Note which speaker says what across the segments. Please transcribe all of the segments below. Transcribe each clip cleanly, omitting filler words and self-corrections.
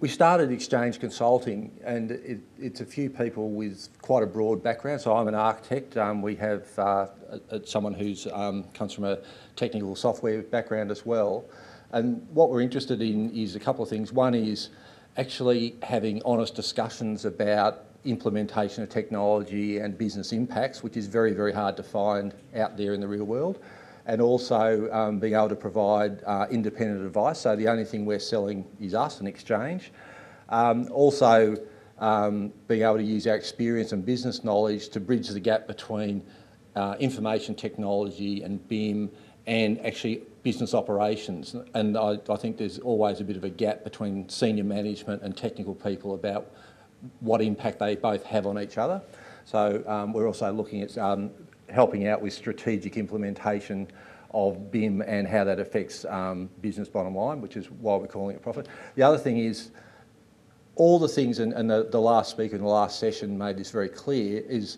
Speaker 1: We started Exchange Consulting, and it's a few people with quite a broad background. So I'm an architect. We have someone who's comes from a technical software background as well. And what we're interested in is a couple of things. One is actually having honest discussions about implementation of technology and business impacts, which is very, very hard to find out there in the real world. And also being able to provide independent advice. So the only thing we're selling is us, an exchange. Also being able to use our experience and business knowledge to bridge the gap between information technology and BIM and actually business operations. And I think there's always a bit of a gap between senior management and technical people about what impact they both have on each other. So we're also looking at helping out with strategic implementation of BIM and how that affects business bottom line, which is why we're calling it profit. The other thing is all the things, and the last speaker in the last session made this very clear, is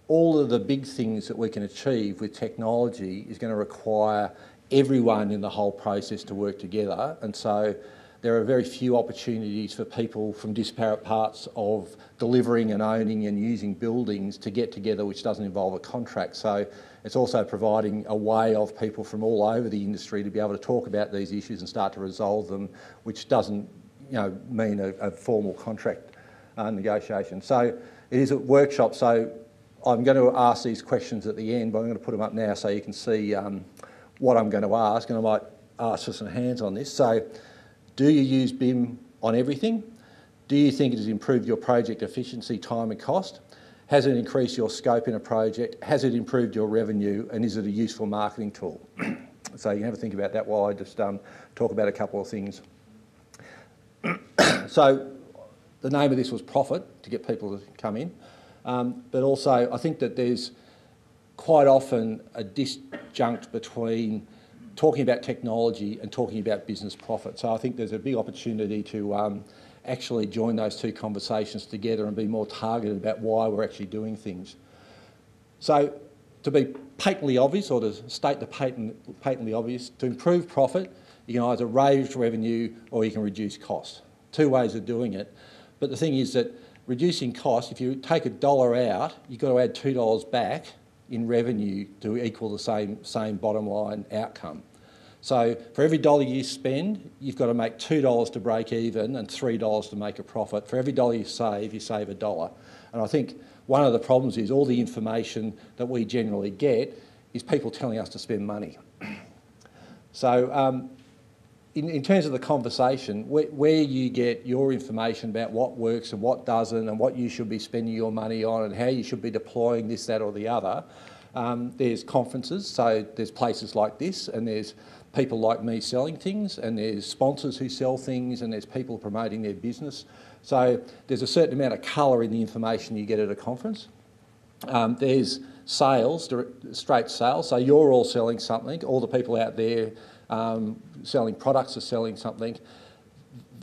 Speaker 1: all of the big things that we can achieve with technology is going to require everyone in the whole process to work together. And so there are very few opportunities for people from disparate parts of delivering and owning and using buildings to get together, which doesn't involve a contract. So it's also providing a way of people from all over the industry to be able to talk about these issues and start to resolve them, which doesn't mean a formal contract negotiation. So it is a workshop. So I'm going to ask these questions at the end, but I'm going to put them up now so you can see what I'm going to ask, and I might ask for some hands on this. So, do you use BIM on everything? Do you think it has improved your project efficiency, time and cost? Has it increased your scope in a project? Has it improved your revenue? And is it a useful marketing tool? So you can have a think about that while I just talk about a couple of things. So the name of this was Profit, to get people to come in. But also I think that there's quite often a disjunct between talking about technology and talking about business profit. So I think there's a big opportunity to actually join those two conversations together and be more targeted about why we're actually doing things. So to be patently obvious, or to state the patently obvious, to improve profit, you can either raise revenue or you can reduce cost. Two ways of doing it. But the thing is that reducing cost, if you take $1 out, you've got to add $2 back in revenue to equal the same bottom line outcome. So for every dollar you spend, you've got to make $2 to break even and $3 to make a profit. For every dollar you save $1. And I think one of the problems is all the information that we generally get is people telling us to spend money. So in terms of the conversation, where you get your information about what works and what doesn't and what you should be spending your money on and how you should be deploying this, that or the other, there's conferences, so there's places like this, and there's people like me selling things, and there's sponsors who sell things, and there's people promoting their business. So there's a certain amount of colour in the information you get at a conference. There's sales, straight sales, so you're all selling something, all the people out there selling products are selling something.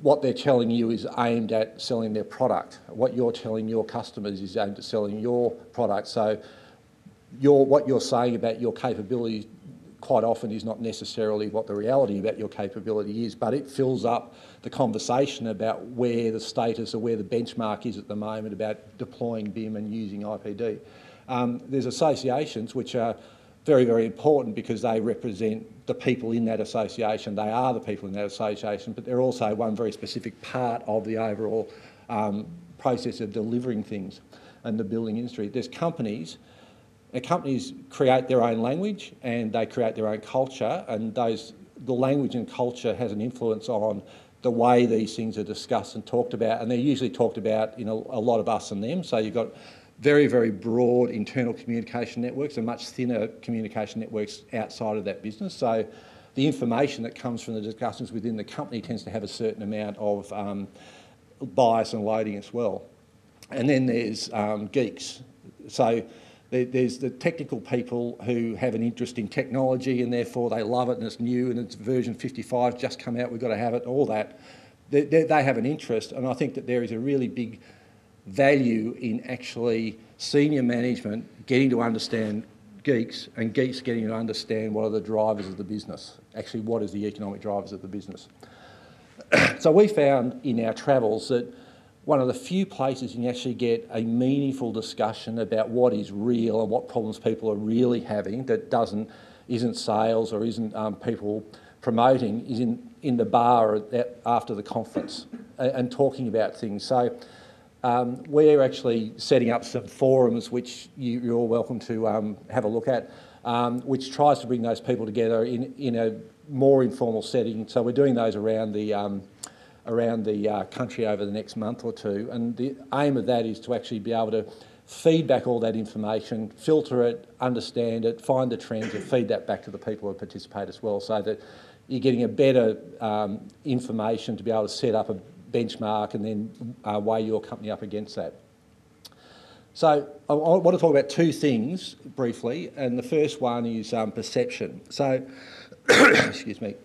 Speaker 1: What they're telling you is aimed at selling their product. What you're telling your customers is aimed at selling your product. So what you're saying about your capability quite often is not necessarily what the reality about your capability is, but it fills up the conversation about where the status or where the benchmark is at the moment about deploying BIM and using IPD. There's associations which are very, very important because they represent the people in that association. They are the people in that association, but they're also one very specific part of the overall process of delivering things in the building industry. There's companies, and companies create their own language and they create their own culture, and the language and culture has an influence on the way these things are discussed and talked about, and they're usually talked about in a lot of us and them. So you've got very, very broad internal communication networks and much thinner communication networks outside of that business. So the information that comes from the discussions within the company tends to have a certain amount of bias and loading as well. And then there's geeks. So there's the technical people who have an interest in technology and therefore they love it and it's new and it's version 55 just come out, we've got to have it, all that. They have an interest, and I think that there is a really big value in actually senior management getting to understand geeks and geeks getting to understand what are the drivers of the business, actually what is the economic drivers of the business. So we found in our travels that one of the few places you can actually get a meaningful discussion about what is real and what problems people are really having that isn't sales or isn't people promoting is in the bar after the conference and talking about things. So we're actually setting up some forums which you're all welcome to have a look at, which tries to bring those people together in a more informal setting. So we're doing those around the country over the next month or two, and the aim of that is to actually be able to feed back all that information, filter it, understand it, find the trends and feed that back to the people who participate as well, so that you're getting a better information to be able to set up a benchmark and then weigh your company up against that. So I want to talk about two things briefly, and the first one is perception. So, excuse me.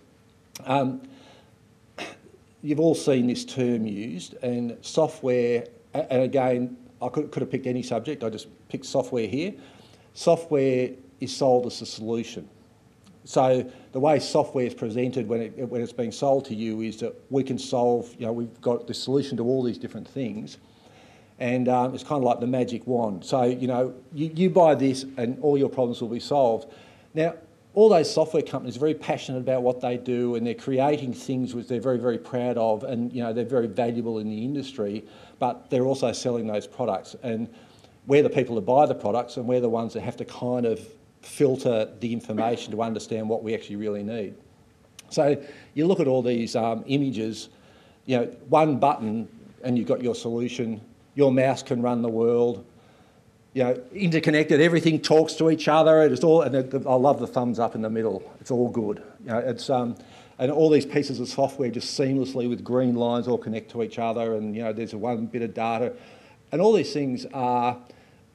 Speaker 1: You've all seen this term used, and software, and again, I could have picked any subject, I just picked software here. Software is sold as a solution. So the way software is presented when it's being sold to you is that we can solve, we've got the solution to all these different things, and it's kind of like the magic wand. So, you buy this and all your problems will be solved. Now, all those software companies are very passionate about what they do, and they're creating things which they're very, very proud of, and they're very valuable in the industry, but they're also selling those products. And we're the people that buy the products, and we're the ones that have to kind of filter the information to understand what we actually really need. So you look at all these images, one button and you've got your solution, your mouse can run the world, interconnected, everything talks to each other. It's all, and I love the thumbs up in the middle. It's all good. It's and all these pieces of software just seamlessly with green lines all connect to each other, and there's one bit of data, and all these things are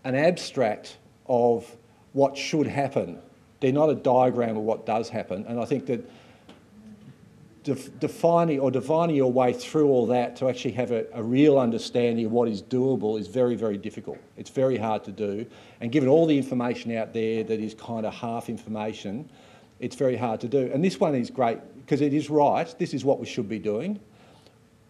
Speaker 1: an abstract of what should happen. They're not a diagram of what does happen, and I think that defining your way through all that to actually have a real understanding of what is doable is very, very difficult. It's very hard to do, and given all the information out there that is kind of half information, it's very hard to do. And this one is great because it is right. This is what we should be doing.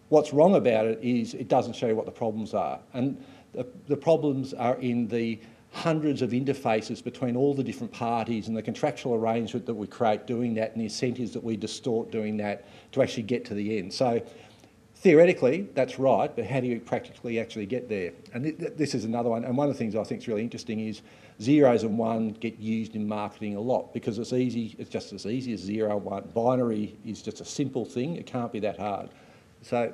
Speaker 1: What's wrong about it is it doesn't show you what the problems are, and the problems are in the hundreds of interfaces between all the different parties and the contractual arrangement that we create doing that, and the incentives that we distort doing that to actually get to the end. So theoretically, that's right, but how do you practically actually get there? And this is another one, and one of the things I think is really interesting is zeros and one get used in marketing a lot because it's easy, it's just as easy as 0 and 1. Binary is just a simple thing, it can't be that hard. So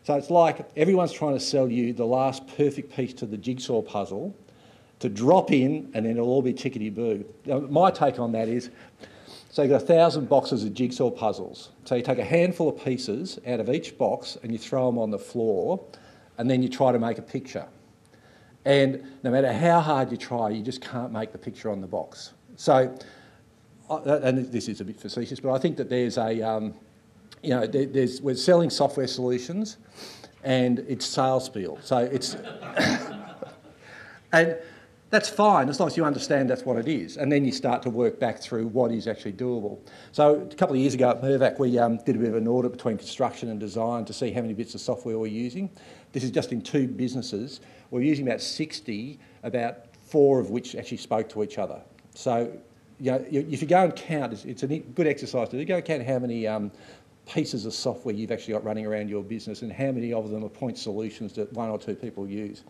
Speaker 1: it's like everyone's trying to sell you the last perfect piece to the jigsaw puzzle to drop in, and then it'll all be tickety-boo. Now, my take on that is, so you've got 1,000 boxes of jigsaw puzzles. So you take a handful of pieces out of each box and you throw them on the floor, and then you try to make a picture. And no matter how hard you try, you just can't make the picture on the box. So, and this is a bit facetious, but I think that there's a, we're selling software solutions, and it's sales spiel. So it's, and that's fine, as long as you understand that's what it is. And then you start to work back through what is actually doable. So a couple of years ago at Mirvac, we did a bit of an audit between construction and design to see how many bits of software we're using. This is just in 2 businesses. We're using about 60, about 4 of which actually spoke to each other. So, if you go and count, it's a good exercise to do. Go and count how many pieces of software you've actually got running around your business and how many of them are point solutions that 1 or 2 people use.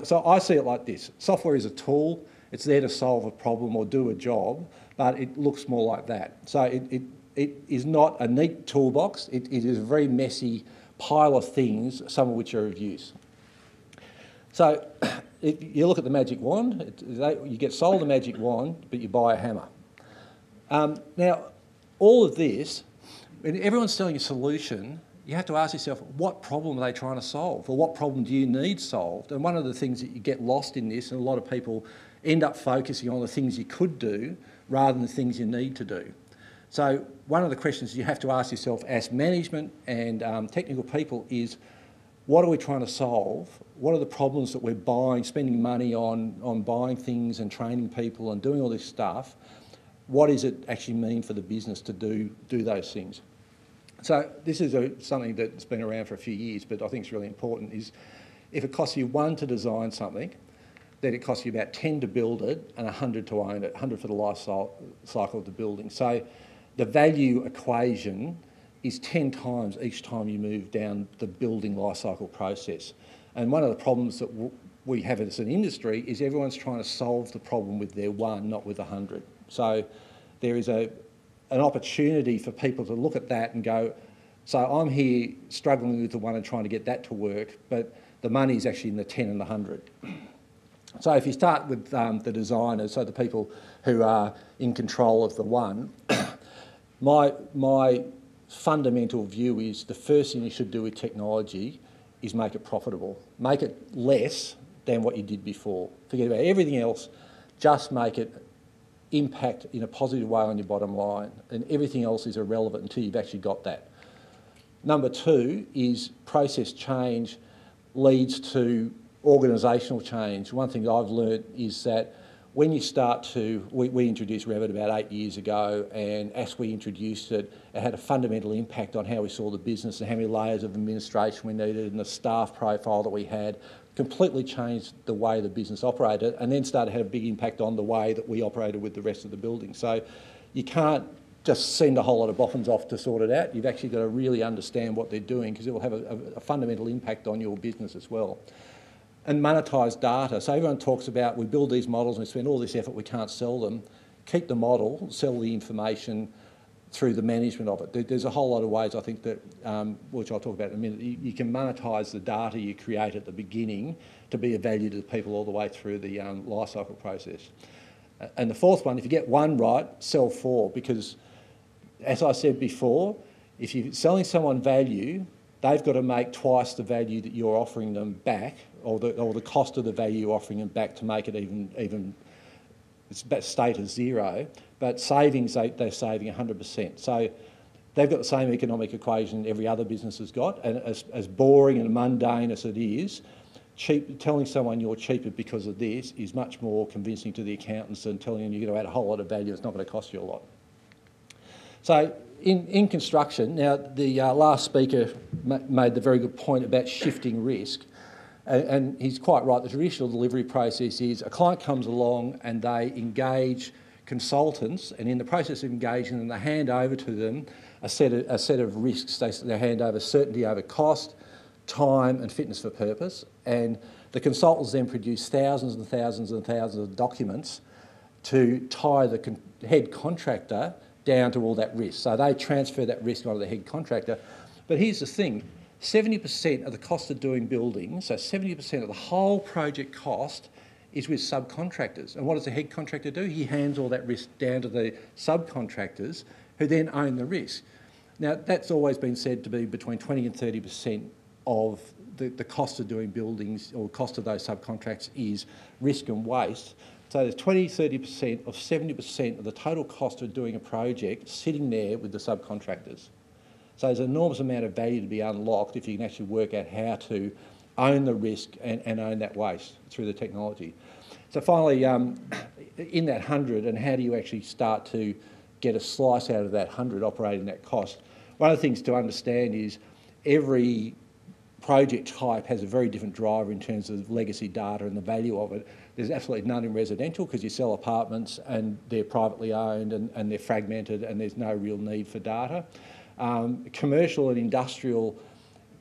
Speaker 1: So I see it like this. Software is a tool. It's there to solve a problem or do a job, but it looks more like that. So it is not a neat toolbox. It is a very messy pile of things, some of which are of use. So you look at the magic wand. You get sold a magic wand, but you buy a hammer. Now, all of this, when everyone's selling a solution, you have to ask yourself, what problem are they trying to solve? Or what problem do you need solved? And one of the things that you get lost in this, and a lot of people end up focusing on the things you could do rather than the things you need to do. So one of the questions you have to ask yourself as management and technical people is, what are we trying to solve? What are the problems that we're buying, spending money on buying things and training people and doing all this stuff? What does it actually mean for the business to do those things? So this is something that's been around for a few years, but I think it's really important, is if it costs you 1 to design something, then it costs you about 10 to build it and 100 to own it, 100 for the life cycle of the building. So the value equation is 10 times each time you move down the building life cycle process. And one of the problems that we have as an industry is everyone's trying to solve the problem with their 1, not with 100. So there is an opportunity for people to look at that and go, so I'm here struggling with the 1 and trying to get that to work, but the money is actually in the 10 and the 100. So if you start with the designers, so the people who are in control of the 1, my fundamental view is the first thing you should do with technology is make it profitable. Make it less than what you did before. Forget about everything else, just make it impact in a positive way on your bottom line, and everything else is irrelevant until you've actually got that. Number 2 is process change leads to organisational change. One thing I've learnt is that when you start to, we introduced Revit about 8 years ago, and as we introduced it, it had a fundamental impact on how we saw the business and how many layers of administration we needed and the staff profile that we had. Completely changed the way the business operated, and then started to have a big impact on the way that we operated with the rest of the building. So you can't just send a whole lot of boffins off to sort it out. You've actually got to really understand what they're doing, because it will have a fundamental impact on your business as well. And monetise data. So everyone talks about, we build these models and we spend all this effort, we can't sell them. Keep the model, sell the information through the management of it. There's a whole lot of ways, I think, that, which I'll talk about in a minute. You can monetise the data you create at the beginning to be of value to the people all the way through the life cycle process. And the 4th one, if you get 1 right, sell 4, because as I said before, if you're selling someone value, they've got to make twice the value that you're offering them back, or the cost of the value you're offering them back, to make it even state as 0. But savings, they're saving 100%. So they've got the same economic equation every other business has got, and as boring and mundane as it is, telling someone you're cheaper because of this is much more convincing to the accountants than telling them you're going to add a whole lot of value. It's not going to cost you a lot. So in construction, now the last speaker made the very good point about shifting risk, and he's quite right. The traditional delivery process is a client comes along and they engage consultants, and in the process of engaging them, they hand over to them a set of risks. They hand over certainty over cost, time and fitness for purpose, and the consultants then produce thousands and thousands and thousands of documents to tie the head contractor down to all that risk. So they transfer that risk onto the head contractor. But here's the thing, 70% of the cost of doing buildings, so 70% of the whole project cost, is with subcontractors. And what does the head contractor do? He hands all that risk down to the subcontractors, who then own the risk. Now, that's always been said to be between 20 and 30% of the cost of doing buildings, or cost of those subcontracts, is risk and waste. So there's 20, 30% of 70% of the total cost of doing a project sitting there with the subcontractors. So there's an enormous amount of value to be unlocked if you can actually work out how to own the risk and own that waste through the technology. So finally, in that 100, and how do you actually start to get a slice out of that 100 operating that cost? One of the things to understand is every project type has a very different driver in terms of legacy data and the value of it. There's absolutely none in residential, because you sell apartments and they're privately owned and they're fragmented and there's no real need for data. Commercial and industrial,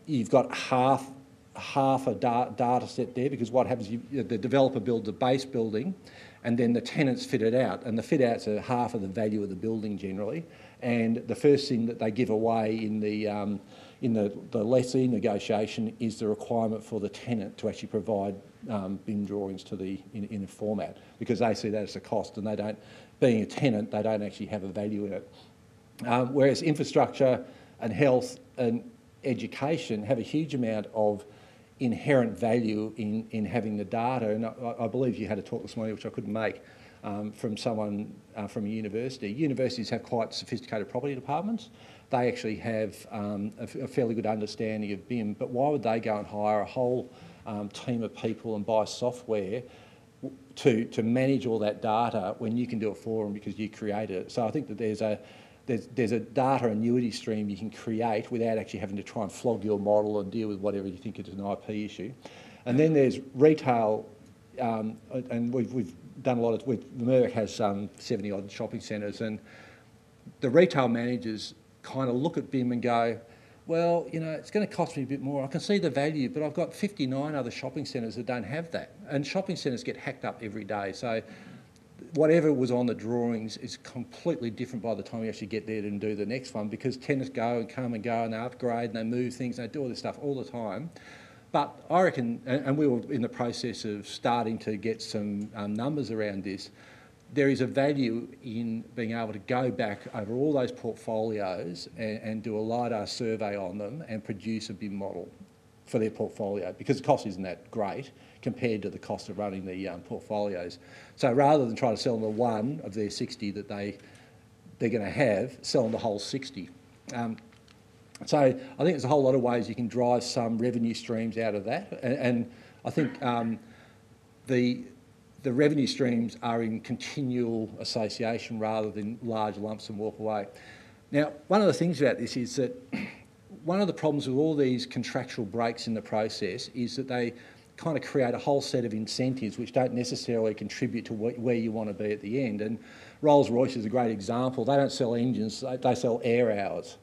Speaker 1: you've got half a data set there, because what happens, the developer builds a base building and then the tenants fit it out, and the fit outs are half of the value of the building generally, and the first thing that they give away in the lessee negotiation is the requirement for the tenant to actually provide BIM drawings in a format, because they see that as a cost, and they don't, being a tenant, they don't actually have a value in it. Whereas infrastructure and health and education have a huge amount of inherent value in having the data. And I believe you had a talk this morning, which I couldn't make, from someone from a university. Universities have quite sophisticated property departments. They actually have a fairly good understanding of BIM, but why would they go and hire a whole team of people and buy software to manage all that data when you can do it for them because you created it? So I think that there's there's a data annuity stream you can create without actually having to try and flog your model and deal with whatever you think is an IP issue. And then there's retail, and we've done a lot of, Mirvac has 70 odd shopping centres, and the retail managers kind of look at BIM and go, well, you know, it's going to cost me a bit more. I can see the value, but I've got 59 other shopping centres that don't have that. And shopping centres get hacked up every day. So whatever was on the drawings is completely different by the time you actually get there and do the next one, because tenants go and come and go and they upgrade and they move things and they do all this stuff all the time. But I reckon, and we were in the process of starting to get some numbers around this, there is a value in being able to go back over all those portfolios and do a LiDAR survey on them and produce a BIM model for their portfolio, because the cost isn't that great compared to the cost of running the portfolios. So rather than try to sell them the one of their 60 that they're going to have, sell them the whole 60. So I think there's a whole lot of ways you can drive some revenue streams out of that, and I think the revenue streams are in continual association rather than large lumps and walk away. Now, one of the things about this is that one of the problems with all these contractual breaks in the process is that they kind of create a whole set of incentives which don't necessarily contribute to where you want to be at the end. And Rolls-Royce is a great example. They don't sell engines, they sell air hours.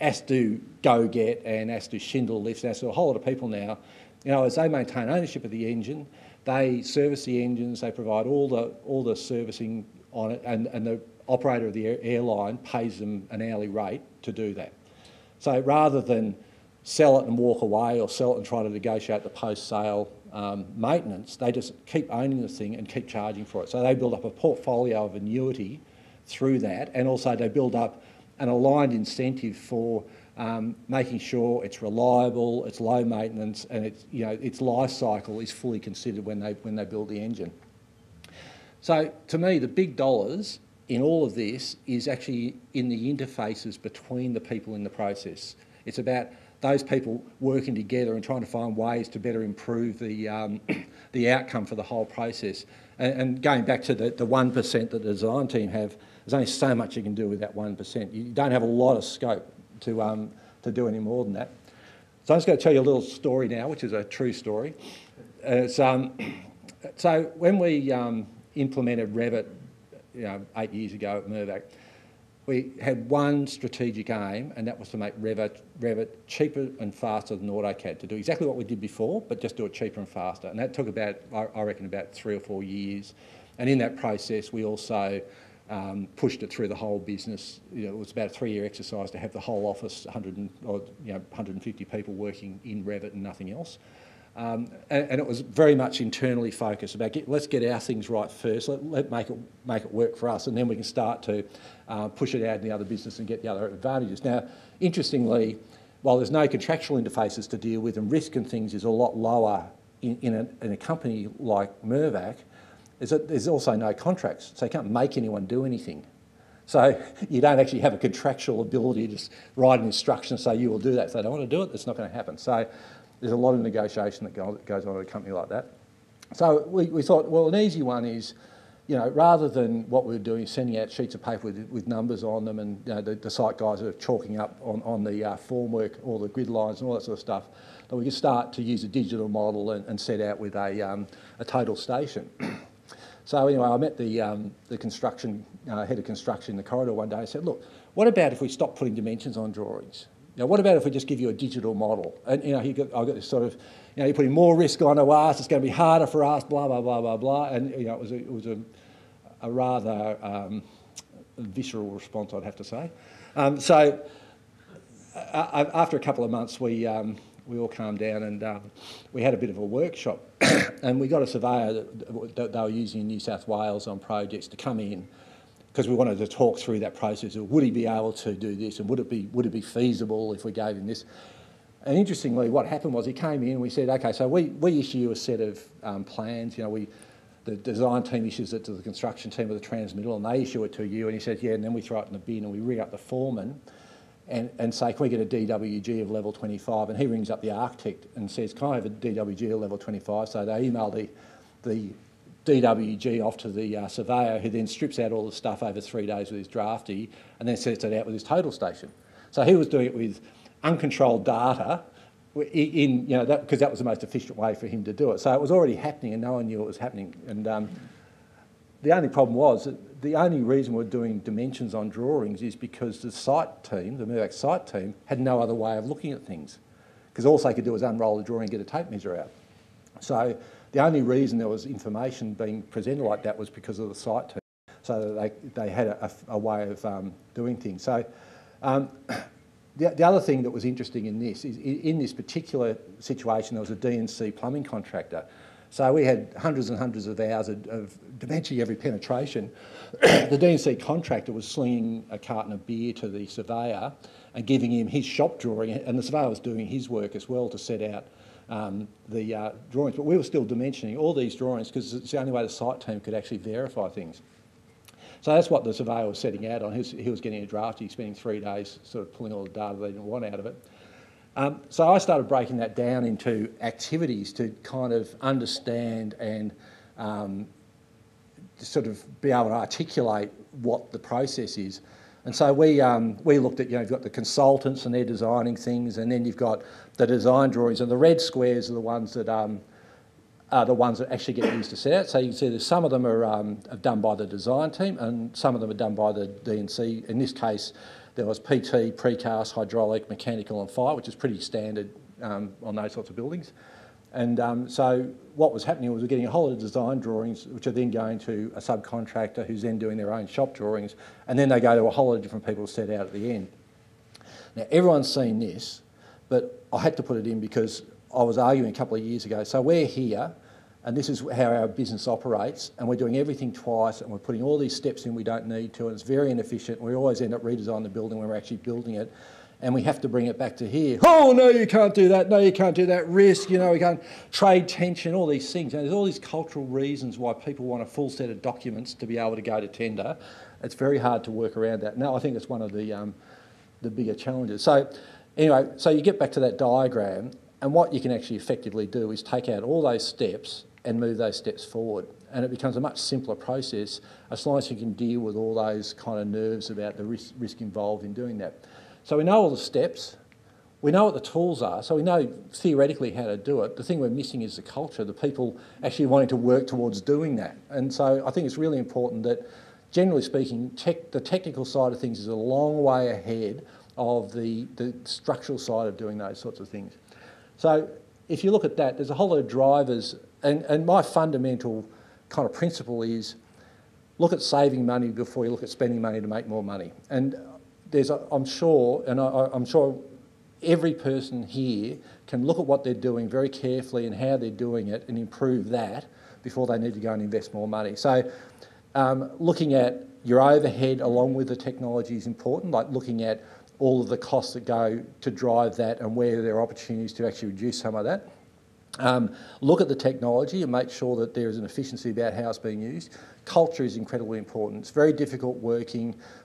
Speaker 1: As do GoGet and as do Schindler Lifts, as do a whole lot of people now. You know, as they maintain ownership of the engine, they service the engines, they provide all the servicing on it, and the operator of the airline pays them an hourly rate to do that. So rather than sell it and walk away or sell it and try to negotiate the post-sale maintenance, they just keep owning the thing and keep charging for it. So they build up a portfolio of annuity through that, and also they build up an aligned incentive for making sure it's reliable, it's low maintenance, and it's, you know, its life cycle is fully considered when they build the engine. So to me, the big dollars in all of this is actually in the interfaces between the people in the process. It's about those people working together and trying to find ways to better improve the outcome for the whole process. And going back to the 1% that the design team have, there's only so much you can do with that 1%. You don't have a lot of scope to do any more than that. So I'm just going to tell you a little story now, which is a true story. So when we implemented Revit, 8 years ago at Mirvac, we had one strategic aim, and that was to make Revit cheaper and faster than AutoCAD, to do exactly what we did before, but just do it cheaper and faster. And that took about, I reckon, about 3 or 4 years. And in that process, we also pushed it through the whole business. You know, it was about a 3-year exercise to have the whole office, 150 people working in Revit and nothing else. And it was very much internally focused about let's get our things right first. Let's make it work for us, and then we can start to push it out in the other business and get the other advantages. Now, interestingly, while there's no contractual interfaces to deal with and risk and things is a lot lower in a company like Mirvac, is that there's also no contracts, so you can't make anyone do anything. So you don't actually have a contractual ability to just write an instruction and say you will do that. If they don't want to do it, it's not going to happen. So there's a lot of negotiation that goes on at a company like that. So we thought, well, an easy one is, rather than what we were doing, sending out sheets of paper with numbers on them, and the site guys are chalking up on the formwork, all the grid lines and all that sort of stuff, that we could start to use a digital model and set out with a total station. So anyway, I met the construction head of construction in the corridor one day and said, look, what about if we stop putting dimensions on drawings? What about if we just give you a digital model? And I got this sort of, you're putting more risk onto us, it's going to be harder for us, blah, blah, blah, blah, blah. And it was a rather visceral response, I'd have to say. So after a couple of months, we all calmed down, and we had a bit of a workshop. And we got a surveyor that they were using in New South Wales on projects to come in, because we wanted to talk through that process of would he be able to do this, and would it be feasible if we gave him this. And interestingly, what happened was he came in and we said, okay, so we issue you a set of plans. The design team issues it to the construction team with a transmittal, and they issue it to you. And he says, yeah, and then we throw it in the bin and we ring up the foreman and say, can we get a DWG of level 25? And he rings up the architect and says, can I have a DWG of level 25? So they email the DWG off to the surveyor, who then strips out all the stuff over 3 days with his drafty and then sets it out with his total station. So he was doing it with uncontrolled data, because that was the most efficient way for him to do it. So it was already happening and no one knew it was happening. And the only problem was that the only reason we're doing dimensions on drawings is because the site team, the Mirvac site team, had no other way of looking at things, because all they could do was unroll the drawing and get a tape measure out. So the only reason there was information being presented like that was because of the site team, so that they had a way of doing things. So the other thing that was interesting in this is, in this particular situation, there was a D&C plumbing contractor. So we had hundreds and hundreds of hours of dimensioning every penetration. The D&C contractor was slinging a carton of beer to the surveyor and giving him his shop drawing, and the surveyor was doing his work as well to set out the drawings. But we were still dimensioning all these drawings because it's the only way the site team could actually verify things. So that's what the surveyor was setting out on. He was getting a draft, he's spending 3 days sort of pulling all the data they didn't want out of it. So I started breaking that down into activities to kind of understand and sort of be able to articulate what the process is. And so we looked at, you've got the consultants and they're designing things, and then you've got the design drawings, and the red squares are the ones that actually get used to set out. So you can see that some of them are done by the design team and some of them are done by the D&C. In this case, there was PT, precast, hydraulic, mechanical and fire, which is pretty standard on those sorts of buildings. And so what was happening was we're getting a whole lot of design drawings, which are then going to a subcontractor who's then doing their own shop drawings, and then they go to a whole lot of different people to set out at the end. Now, everyone's seen this, but I had to put it in because I was arguing a couple of years ago. So we're here, and this is how our business operates, and we're doing everything twice, and we're putting all these steps in we don't need to, and it's very inefficient. We always end up redesigning the building when we're actually building it, and we have to bring it back to here. Oh, no, you can't do that. No, you can't do that. Risk, we can't. Trade tension, all these things. And there's all these cultural reasons why people want a full set of documents to be able to go to tender. It's very hard to work around that. Now, I think it's one of the bigger challenges. So anyway, so you get back to that diagram, and what you can actually effectively do is take out all those steps and move those steps forward. And it becomes a much simpler process as long as you can deal with all those kind of nerves about the risk involved in doing that. So we know all the steps, we know what the tools are, so we know theoretically how to do it. The thing we're missing is the culture, the people actually wanting to work towards doing that. And so I think it's really important that, generally speaking, the technical side of things is a long way ahead of the structural side of doing those sorts of things. So if you look at that, there's a whole lot of drivers, and my fundamental kind of principle is look at saving money before you look at spending money to make more money. And I'm sure every person here can look at what they're doing very carefully and how they're doing it and improve that before they need to go and invest more money. So looking at your overhead along with the technology is important, like looking at all of the costs that go to drive that and where there are opportunities to actually reduce some of that. Look at the technology and make sure that there is an efficiency about how it's being used. Culture is incredibly important. It's very difficult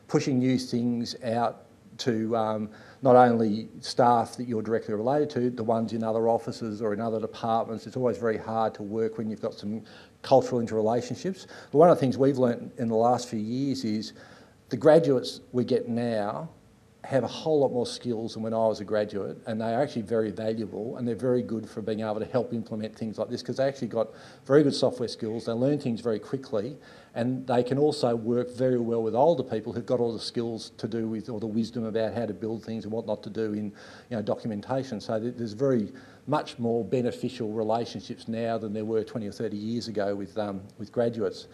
Speaker 1: pushing new things out to not only staff that you're directly related to, the ones in other offices or in other departments. It's always very hard to work when you've got some cultural interrelationships. But one of the things we've learnt in the last few years is the graduates we get now have a whole lot more skills than when I was a graduate, and they are actually very valuable, and they're very good for being able to help implement things like this because they actually got very good software skills, they learn things very quickly, and they can also work very well with older people who've got all the skills to do with, or the wisdom about how to build things and what not to do in documentation. So there's very much more beneficial relationships now than there were 20 or 30 years ago with graduates.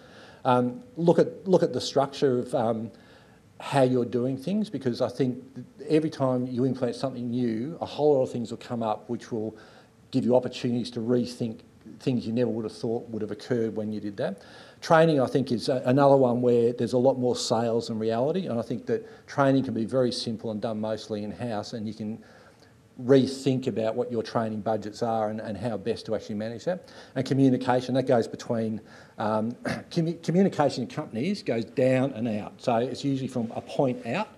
Speaker 1: Look at the structure of how you're doing things, because I think every time you implement something new, a whole lot of things will come up which will give you opportunities to rethink things you never would have thought would have occurred when you did that. Training, I think, is another one where there's a lot more sales than reality, and I think that training can be very simple and done mostly in-house, and you can rethink about what your training budgets are and how best to actually manage that. And communication, that goes between, communication in companies goes down and out. So it's usually from a point out,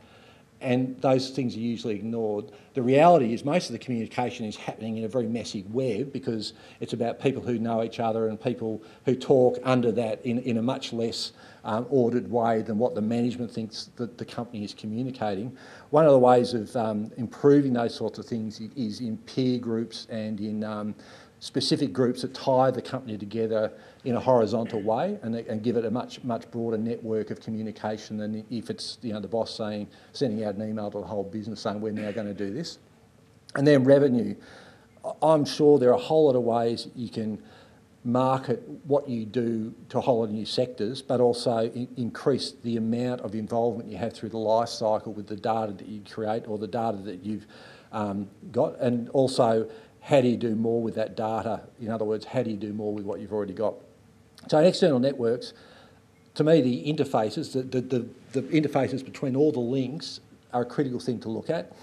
Speaker 1: and those things are usually ignored. The reality is most of the communication is happening in a very messy web because it's about people who know each other and people who talk under that in a much less ordered way than what the management thinks that the company is communicating. One of the ways of improving those sorts of things is in peer groups and in specific groups that tie the company together in a horizontal way and give it a much broader network of communication than if it's the boss sending out an email to the whole business saying we're now going to do this. And then revenue. I'm sure there are a whole lot of ways you can market what you do to a whole lot of new sectors, but also increase the amount of involvement you have through the life cycle with the data that you create or the data that you've got, and also how do you do more with that data? In other words, how do you do more with what you've already got? So in external networks, to me, the interfaces, the interfaces between all the links are a critical thing to look at.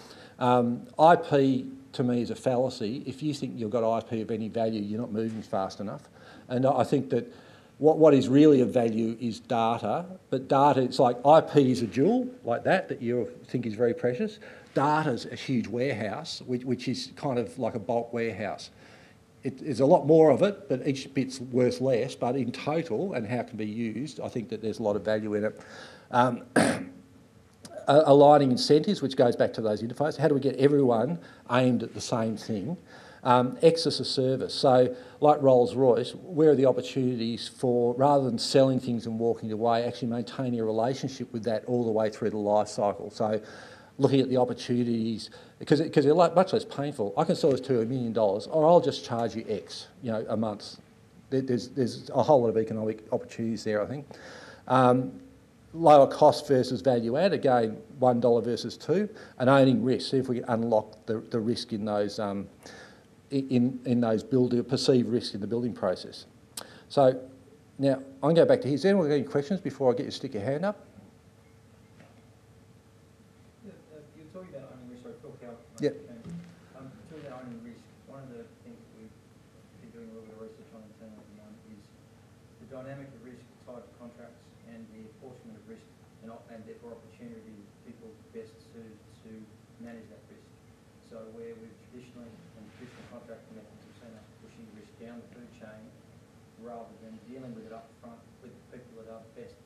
Speaker 1: IP, to me, is a fallacy. If you think you've got IP of any value, you're not moving fast enough. And I think that what is really of value is data, but data, it's like IP is a jewel, like that you think is very precious. Data's a huge warehouse, which is kind of like a bulk warehouse. There's a lot more of it, but each bit's worth less, but in total, and how it can be used, I think that there's a lot of value in it. Aligning incentives, which goes back to those interfaces. How do we get everyone aimed at the same thing? X as a service. So like Rolls-Royce, where are the opportunities for, rather than selling things and walking away, actually maintaining a relationship with that all the way through the life cycle? So looking at the opportunities, because they're much less painful. I can sell this to $1 million, or I'll just charge you X, a month. There's a whole lot of economic opportunities there, I think. Lower cost versus value add, again, $1 versus $2, and owning risk. See if we can unlock the risk in those perceived risk in the building process. So now I'm going to go back to here. Has anyone got any questions before I get you to stick your hand up?
Speaker 2: You're talking about owning risk, sorry, Phil Cow.
Speaker 1: Yep.
Speaker 2: Talking about owning risk, one of the things that we've been doing a little bit of research on internally at the moment is the dynamic of risk tied to contracts and the apportionment of risk and therefore opportunity people best suited to manage that risk. So where we've traditional contracting methods have seen us pushing risk down the food chain rather than dealing with it up front with the people that are best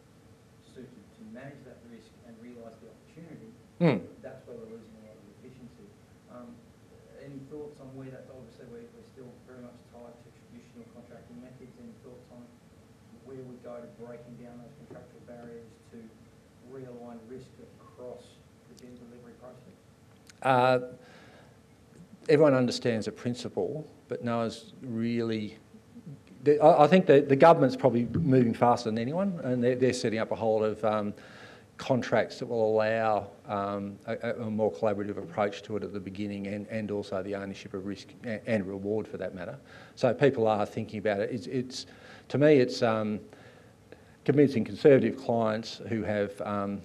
Speaker 2: suited to manage that risk and realise the opportunity, that's where we're losing a lot of efficiency. Any thoughts on where that's obviously we're still very much tied to traditional contracting methods? Any thoughts on where we go to breaking down those contractual barriers to realign risk across the delivery process?
Speaker 1: Everyone understands the principle, but no one's really... I think the government's probably moving faster than anyone, and they're setting up a whole lot of contracts that will allow a more collaborative approach to it at the beginning, and also the ownership of risk and reward for that matter. So people are thinking about it. To me, it's convincing conservative clients who have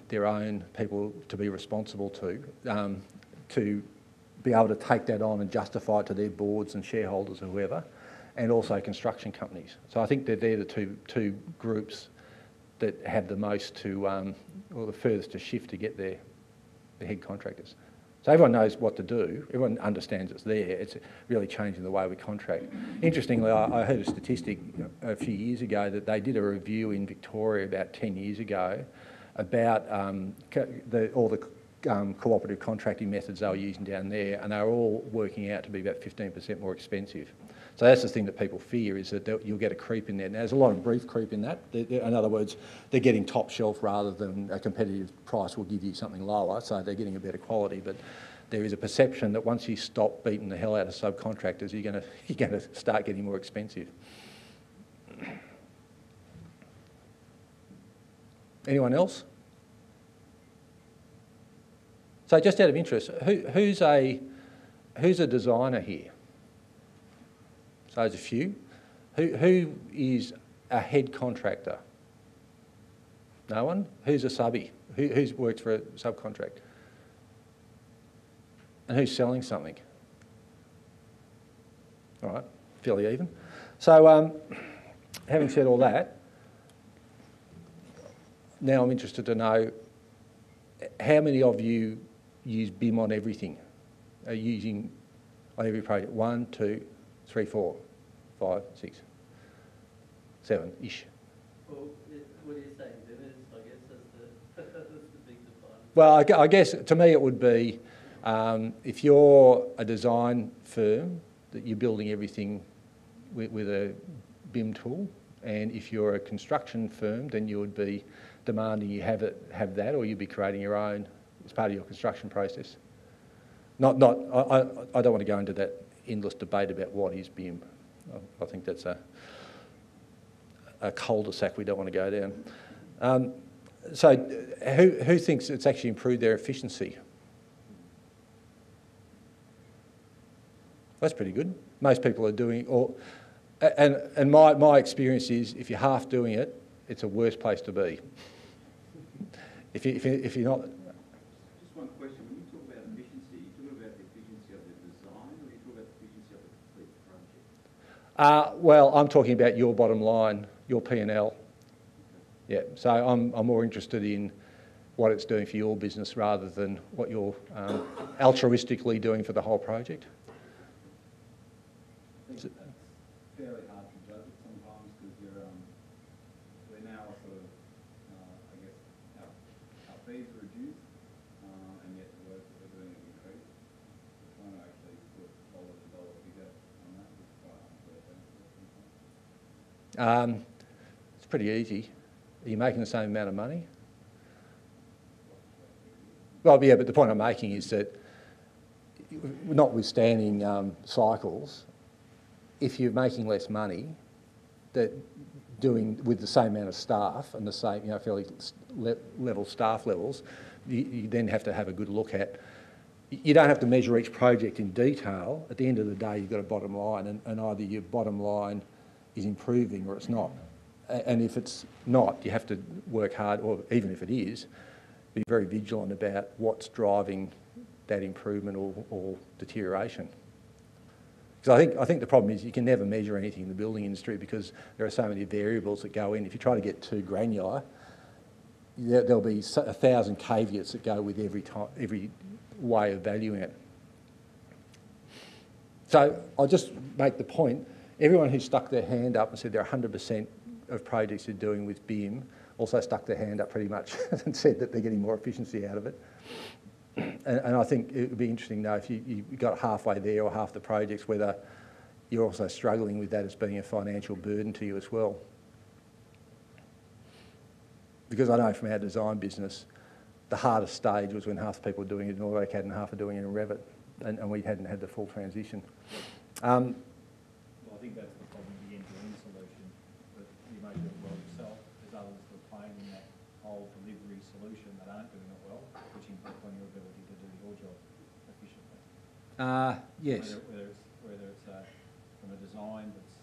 Speaker 1: their own people to be responsible to be able to take that on and justify it to their boards and shareholders or whoever, and also construction companies. So I think that they're the two groups that have the most or the furthest to shift to get their head contractors. So everyone knows what to do, everyone understands it's there, it's really changing the way we contract. Interestingly, I heard a statistic a few years ago that they did a review in Victoria about 10 years ago about all the cooperative contracting methods they were using down there, and they were all working out to be about 15% more expensive. So that's the thing that people fear, is that you'll get a creep in there. Now, there's a lot of brief creep in that. In other words, they're getting top shelf rather than a competitive price will give you something lower, so they're getting a better quality. But there is a perception that once you stop beating the hell out of subcontractors, you're going to start getting more expensive. Anyone else? So just out of interest, who's a designer here? So there's a few. Who is a head contractor? No one? Who's a subby? Who's works for a subcontract? And who's selling something? All right, fairly even. So having said all that, now I'm interested to know how many of you use BIM on everything, using on every project. 1, 2, 3, 4, 5, 6, 7-ish.
Speaker 3: Well, what are you saying, Dennis? I guess that's the big defining.
Speaker 1: Well, I guess to me it would be if you're a design firm that you're building everything with a BIM tool, and if you're a construction firm, then you would be demanding you have that, or you'd be creating your own as part of your construction process. I don't want to go into that endless debate about what is BIM. I think that's a cul-de-sac we don't want to go down. So who thinks it's actually improved their efficiency? That's pretty good. Most people are doing, and my experience is if you're half doing it, it's a worse place to be. If you're not.
Speaker 4: Just one question. When you talk about efficiency, you talk about the efficiency of the design, or you talk about the efficiency of the complete project?
Speaker 1: Well, I'm talking about your bottom line, your P&L. Yeah, so I'm more interested in what it's doing for your business rather than what you're altruistically doing for the whole project.
Speaker 5: I think that's fairly hard to judge it sometimes because we're now sort of, I guess, our fees are reduced and yet the work that we're doing has increased. So trying to actually put dollar figure on that is quite hard to work out.
Speaker 1: It's pretty easy. Are you making the same amount of money? Well, yeah, but the point I'm making is that notwithstanding cycles, if you're making less money, that doing with the same amount of staff and the same, fairly level staff levels, you then have to have a good look at. You don't have to measure each project in detail. At the end of the day, you've got a bottom line, and either your bottom line is improving or it's not. And if it's not, you have to work hard, or even if it is, be very vigilant about what's driving that improvement or deterioration. Because I think the problem is you can never measure anything in the building industry because there are so many variables that go in. If you try to get too granular, there'll be 1,000 caveats that go with every way of valuing it. So I'll just make the point, everyone who stuck their hand up and said they're 100% of projects they're doing with BIM also stuck their hand up pretty much and said that they're getting more efficiency out of it. And I think it would be interesting to know if you got halfway there or half the projects, whether you're also struggling with that as being a financial burden to you as well. Because I know from our design business, the hardest stage was when half the people were doing it in AutoCAD and half are doing it in Revit, and we hadn't had the full transition.
Speaker 6: Well, I think that's the problem with the end-to-end solution, that you may do it well yourself, there's others that are playing in that whole delivery solution that aren't doing it well, which impacts on your ability to do your job efficiently.
Speaker 1: Yes.
Speaker 6: Whether it's from a design that's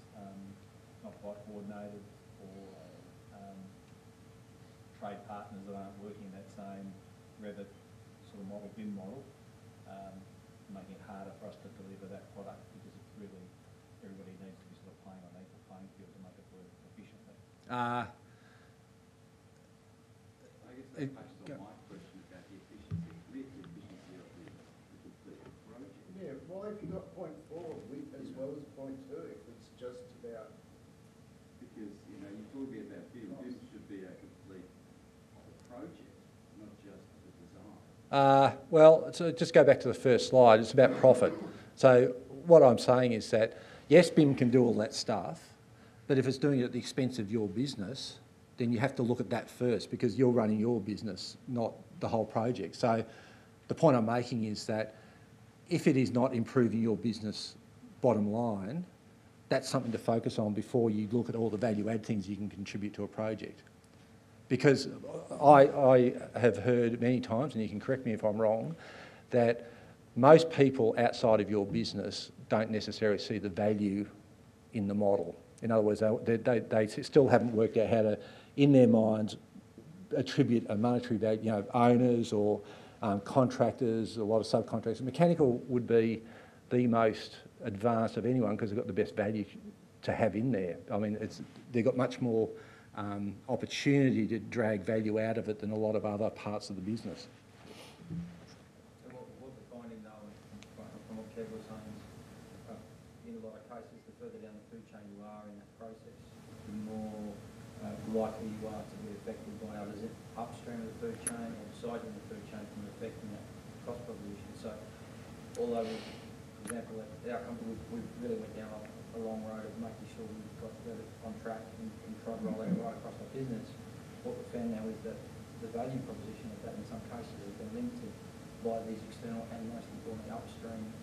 Speaker 6: not quite coordinated, or trade partners that aren't working in that same Revit sort of model, BIM model, making it harder for us to deliver that product because it's really, everybody needs to be sort of playing on an equal playing field to make it work efficiently.
Speaker 4: I guess that touches on my question about the efficiency. The efficiency of the complete project.
Speaker 7: Yeah, well, if you've got point 4 as well as point 2, if it's just about...
Speaker 4: Because, you're talking about BIM. BIM should be a complete project, not just the design.
Speaker 1: Well, so just go back to the first slide. It's about profit. So what I'm saying is that, yes, BIM can do all that stuff, but if it's doing it at the expense of your business, then you have to look at that first because you're running your business, not the whole project. So the point I'm making is that if it is not improving your business bottom line, that's something to focus on before you look at all the value-add things you can contribute to a project. Because I have heard many times, and you can correct me if I'm wrong, that most people outside of your business don't necessarily see the value in the model. In other words, they still haven't worked out how to, in their minds, attribute a monetary value. Owners or contractors, a lot of subcontractors. Mechanical would be the most advanced of anyone because they've got the best value to have in there. I mean, they've got much more opportunity to drag value out of it than a lot of other parts of the business.
Speaker 2: And cases, the further down the food chain you are in that process, the more likely you are to be affected by others upstream of the food chain or sideways in the food chain from affecting that cost proposition. So, although, for example, at our company, we really went down a long road of making sure we've got Revit on track and tried to roll that right across our business. What we've found now is that the value proposition of that in some cases has been limited by these external and most importantly upstream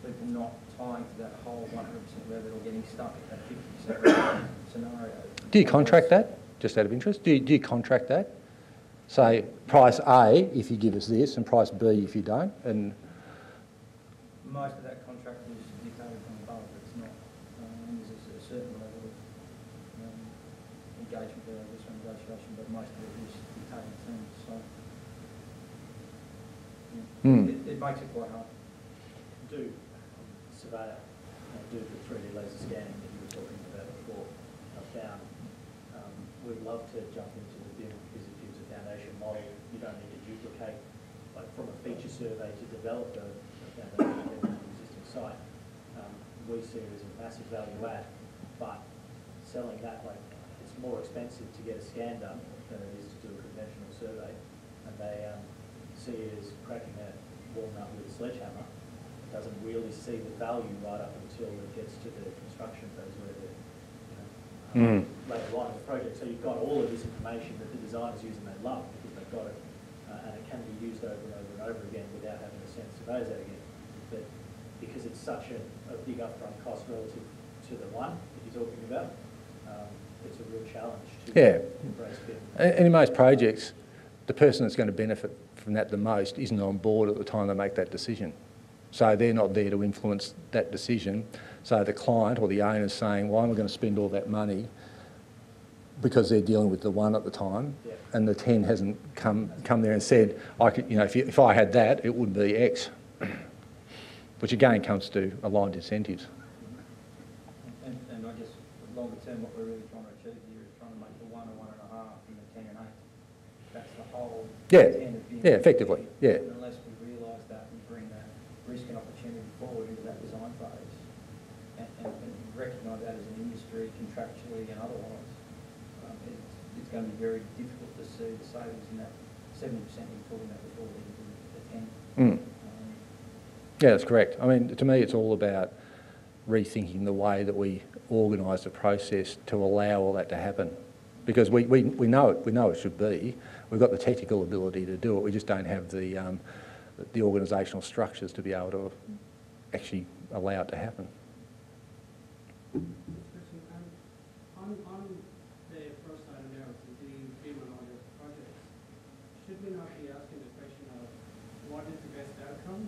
Speaker 2: people not tying to that whole 100% Revit or getting stuck at that 50% scenario.
Speaker 1: Do you contract that, just out of interest? Do you contract that? Say, price A if you give us this and price B if you don't? And
Speaker 2: most of that contract is dictated from above. It's not, there's a certain level of engagement there, I guess, or negotiation, but most of it is dictated in terms. So it makes it quite hard.
Speaker 6: Do surveyor, do the 3D laser scanning that you were talking about before. I found we'd love to jump into the BIM because it gives a foundation model. You don't need to duplicate, like from a feature survey to develop a foundation of an existing site. We see it as a massive value add, but selling that, like, it's more expensive to get a scan done than it is to do a conventional survey, and they see it as cracking a walnut with a sledgehammer. Doesn't really see the value right up until it gets to the construction phase where they're, later on in the project. So you've got all of this information that the designers use and they love because they've got it, and it can be used over and over and over again without having to send surveys out again. But because it's such a big upfront cost relative to the one that you're talking about, it's a real challenge to embrace BIM.
Speaker 1: And in most projects, the person that's going to benefit from that the most isn't on board at the time they make that decision. So they're not there to influence that decision. So the client or the owner is saying, why am I going to spend all that money? Because they're dealing with the one at the time, and the 10 hasn't come there and said, I could, if I had that, it would be X. Which again comes to aligned incentives.
Speaker 2: And I guess longer term, what we're really trying to achieve here is trying to make the 1 or 1.5 and the 10 and 8. That's the whole intent of BIM.
Speaker 1: Yeah, effectively, yeah.
Speaker 2: And unless we realise that and bring that risk and opportunity forward into that design phase and recognise that as an industry contractually and otherwise, it's going to be very difficult to see the savings in that 70% we were talking about before the 10.
Speaker 1: Yeah, that's correct. I mean, to me, it's all about rethinking the way that we organise the process to allow all that to happen. Because we know it should be. We've got the technical ability to do it. We just don't have the organisational structures to be able to actually allow it to happen.
Speaker 8: On the first item there, the BIM on all your projects, should we not be asking the question of what is the best outcome?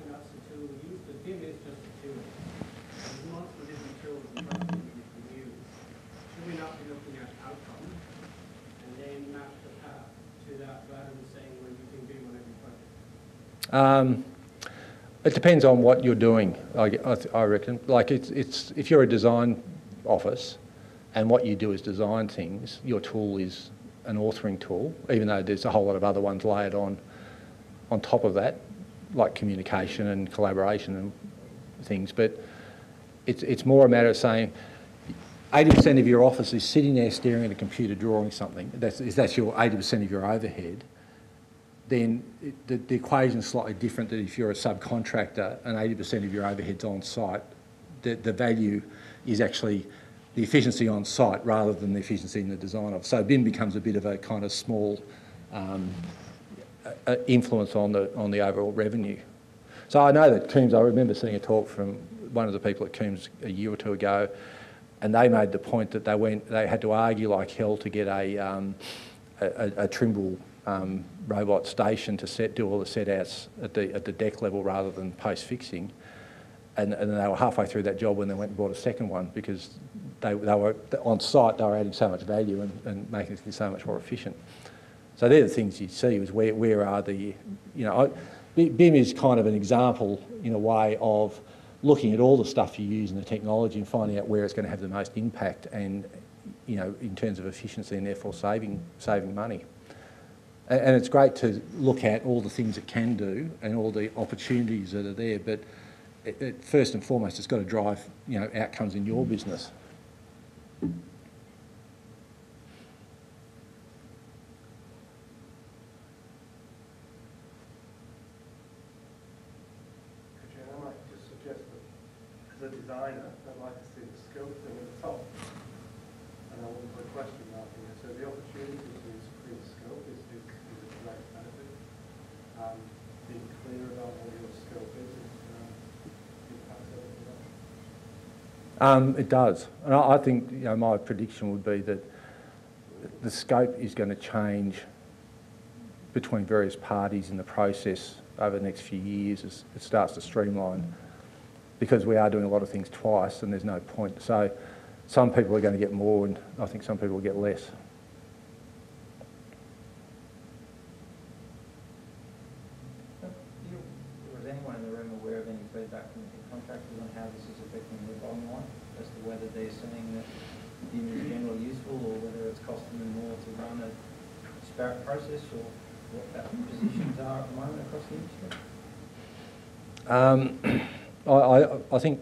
Speaker 8: And that's the tool we use. The BIM is just a tool. There's multiple different tools and processes we can use. Should we not be looking at outcome and then map the path to that rather than saying we're using BIM on every project?
Speaker 1: It depends on what you're doing, I reckon. Like it's if you're a design office and what you do is design things, your tool is an authoring tool, even though there's a whole lot of other ones layered on top of that, like communication and collaboration and things. But it's more a matter of saying 80% of your office is sitting there staring at a computer drawing something. That's your 80% of your overhead. Then the equation is slightly different than if you're a subcontractor and 80% of your overhead's on site. The value is actually the efficiency on site rather than the efficiency in the design of. So BIM becomes a bit of a kind of small influence on the overall revenue. So I know that Coombs, I remember seeing a talk from one of the people at Coombs a year or two ago, and they made the point that they had to argue like hell to get a Trimble robot station to do all the set outs at the deck level rather than post fixing, and they were halfway through that job when they went and bought a second one because they were on site. They were adding so much value and making things so much more efficient. So they're the things you see is where are the, BIM is kind of an example in a way of looking at all the stuff you use in the technology and finding out where it's going to have the most impact and in terms of efficiency and therefore saving money. And it's great to look at all the things it can do and all the opportunities that are there, but first and foremost, it's got to drive, you know, outcomes in your business.
Speaker 7: I might just suggest that as a designer, I'd like to see the scope thing at the top. And I wouldn't put a question mark in it. So the opportunity to increase scope is a direct benefit. Being clear about what your scope is impacts everything else.
Speaker 1: It does. And I think, you know, my prediction would be that the scope is going to change between various parties in the process over the next few years as it starts to streamline, because we are doing a lot of things twice and there's no point. So some people are going to get more and I think some people will get less.
Speaker 2: Was anyone in the room aware of any feedback from the contractors on how this is affecting their bottom line, as to whether they're seeing that BIM is generally useful or whether it's costing them more to run a disparate process, or what that positions are at the moment across the industry?
Speaker 1: I think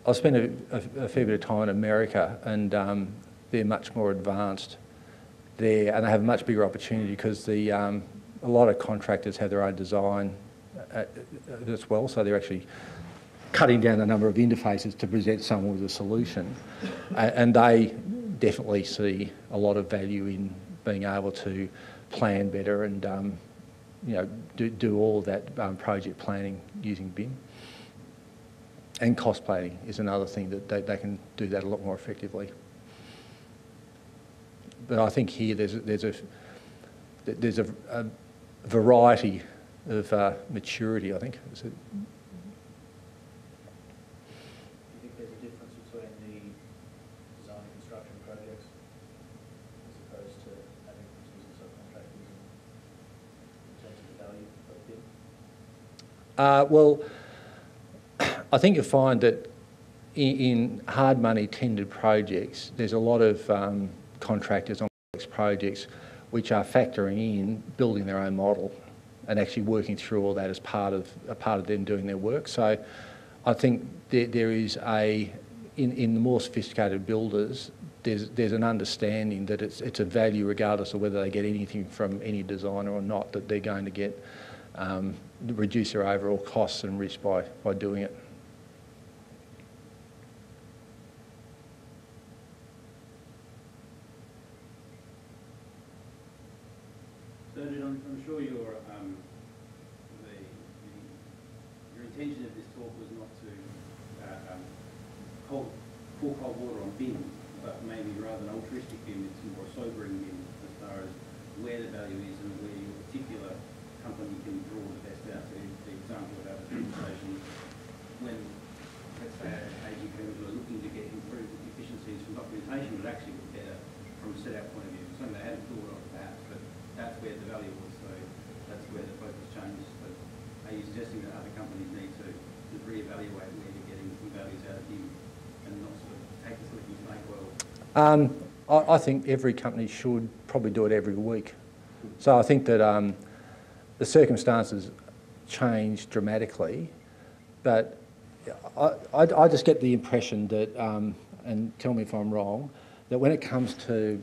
Speaker 1: I spent a fair bit of time in America, and they're much more advanced there, and they have a much bigger opportunity because a lot of contractors have their own design as well, so they're actually cutting down the number of interfaces to present someone with a solution, and they definitely see a lot of value in being able to plan better and you know, do all of that project planning using BIM. And cost planning is another thing that they can do that a lot more effectively. But I think here there's a variety of maturity, I think.
Speaker 6: Do you think there's a difference between the design and construction projects as opposed to having using subcontractors in terms of the value of BIM?
Speaker 1: Well, I think you'll find that in hard money tendered projects, there's a lot of contractors on complex projects which are factoring in building their own model and actually working through all that as part of them doing their work. So I think there is in the more sophisticated builders, there's an understanding that it's a value regardless of whether they get anything from any designer or not, that they're going to get reduce their overall costs and risk by doing it.
Speaker 4: So I'm sure your intention of this talk was not to pour cold water on BIM, but maybe rather than altruistic BIM, it's more sobering BIM as far as where the value is and where your particular company can draw the best out. So the example of our presentation, when let's say AG firms were looking to get improved efficiencies from documentation, would actually be better from a set-out point of view. Something they hadn't thought of perhaps, but that's where the value was. So that's where the focus changed. But are you suggesting that other companies need to reevaluate where you're getting some values out of BIM and not sort of take the slipping snake oil?
Speaker 1: I think every company should probably do it every week. So I think that the circumstances change dramatically, but I just get the impression that, and tell me if I'm wrong, that when it comes to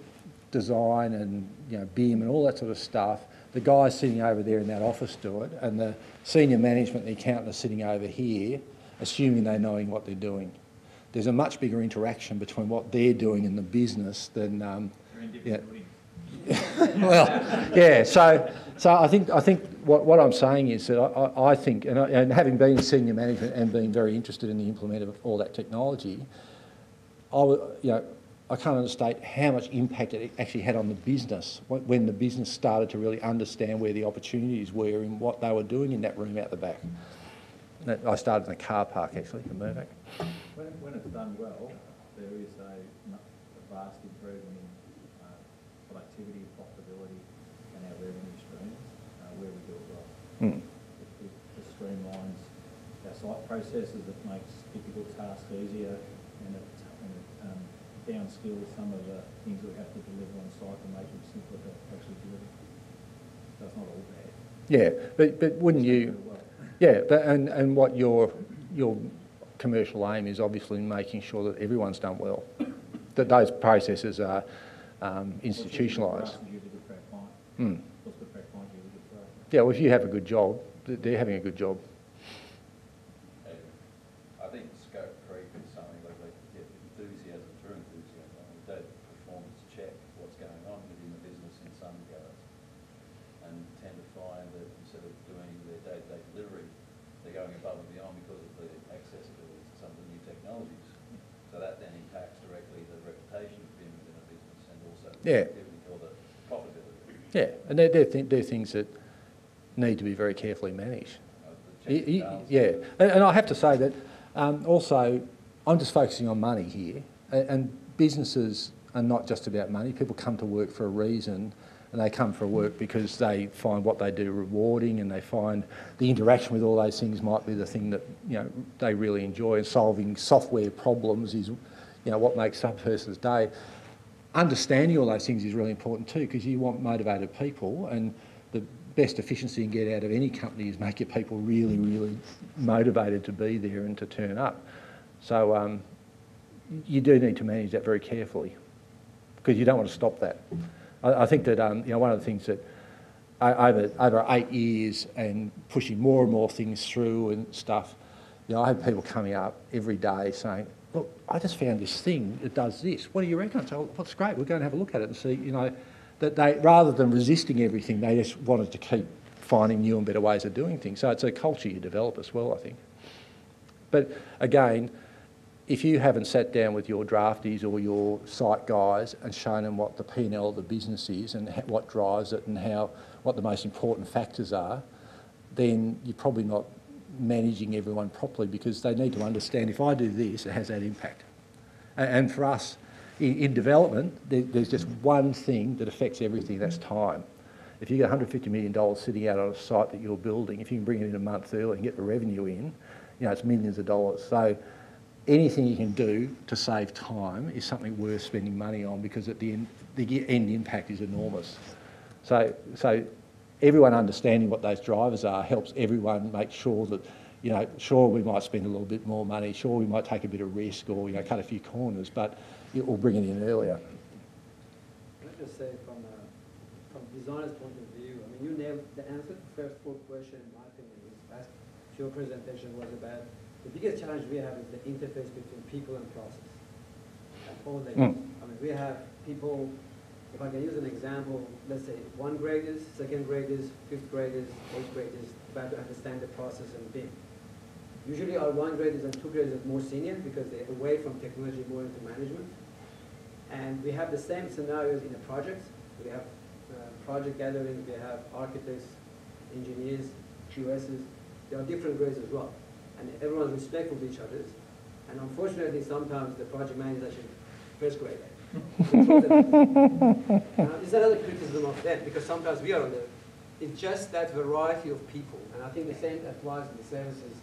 Speaker 1: design and BIM and all that sort of stuff, the guys sitting over there in that office do it, and the senior management, the accountant, are sitting over here, assuming they're knowing what they're doing. There's a much bigger interaction between what they're doing in the business than well, yeah. So I think what I'm saying is that I think, and having been senior management and being very interested in the implementation of all that technology, I can't understate how much impact it actually had on the business when the business started to really understand where the opportunities were and what they were doing in that room out the back. I started in the car park actually in Mirvac.
Speaker 6: When it's done well, there is a vast improvement in productivity, profitability, and our revenue streams where we do it well. It streamlines our site processes, it makes difficult tasks easier, and it downskills some of the things we have to deliver on site and make them simpler to actually deliver. So it's not all bad.
Speaker 1: Yeah, but wouldn't you? Yeah, and what you're your commercial aim is obviously making sure that everyone's done well, that those processes are institutionalised. Yeah, well, if you have a good job, they're having a good job.
Speaker 9: I think scope creep is something that they get enthusiasm through enthusiasm. I mean, they performance check what's going on within the business in some regards, and tend to find that instead of doing their day-to-day delivery, they're going above and beyond because of the accessibility to some of the new technologies. So that then impacts directly the reputation of BIM within a business and also the productivity or the profitability.
Speaker 1: Yeah, and they're things that need to be very carefully managed. Yeah, and I have to say that also, I'm just focusing on money here, and businesses are not just about money. People come to work for a reason, and they come for work because they find what they do rewarding, and they find the interaction with all those things might be the thing that they really enjoy. And solving software problems is what makes some person's day. Understanding all those things is really important too, because you want motivated people, and the best efficiency you can get out of any company is make your people really, really motivated to be there and to turn up. So you do need to manage that very carefully, because you don't want to stop that. I think that one of the things that over 8 years and pushing more and more things through and stuff, I have people coming up every day saying, "Look, I just found this thing that does this. What do you reckon?" So, well, that's great. We're going to have a look at it and see, that they, rather than resisting everything, they just wanted to keep finding new and better ways of doing things. So it's a culture you develop as well, I think. But again, if you haven't sat down with your draftees or your site guys and shown them what the P&L of the business is and what drives it and what the most important factors are, then you're probably not managing everyone properly, because they need to understand, if I do this, it has that impact. And for us, in development, there's just one thing that affects everything, that's time. If you've got $150 million sitting out on a site that you're building, if you can bring it in a month early and get the revenue in, it's millions of dollars. So anything you can do to save time is something worth spending money on, because at the end impact is enormous. So everyone understanding what those drivers are helps everyone make sure that, sure, we might spend a little bit more money, sure, we might take a bit of risk or, cut a few corners, but it will bring it in earlier.
Speaker 10: Can I just say from designer's point of view, I mean, you nailed the answer to the first full question, in my opinion, was your presentation was about the biggest challenge we have is the interface between people and process. And all layers. I mean, we have people, if I can use an example, let's say 1 graders, 2nd graders, 5th graders, 8th graders, about to understand the process and BIM. Usually our 1 graders and 2 graders are more senior because they're away from technology, more into management. And we have the same scenarios in the projects. We have project gatherings, we have architects, engineers, QSs. There are different grades as well. And everyone's respectful of each other. And unfortunately, sometimes the project manager is actually 1st grader. It's another criticism of them, because sometimes we are on it's just that variety of people. And I think the same applies to the services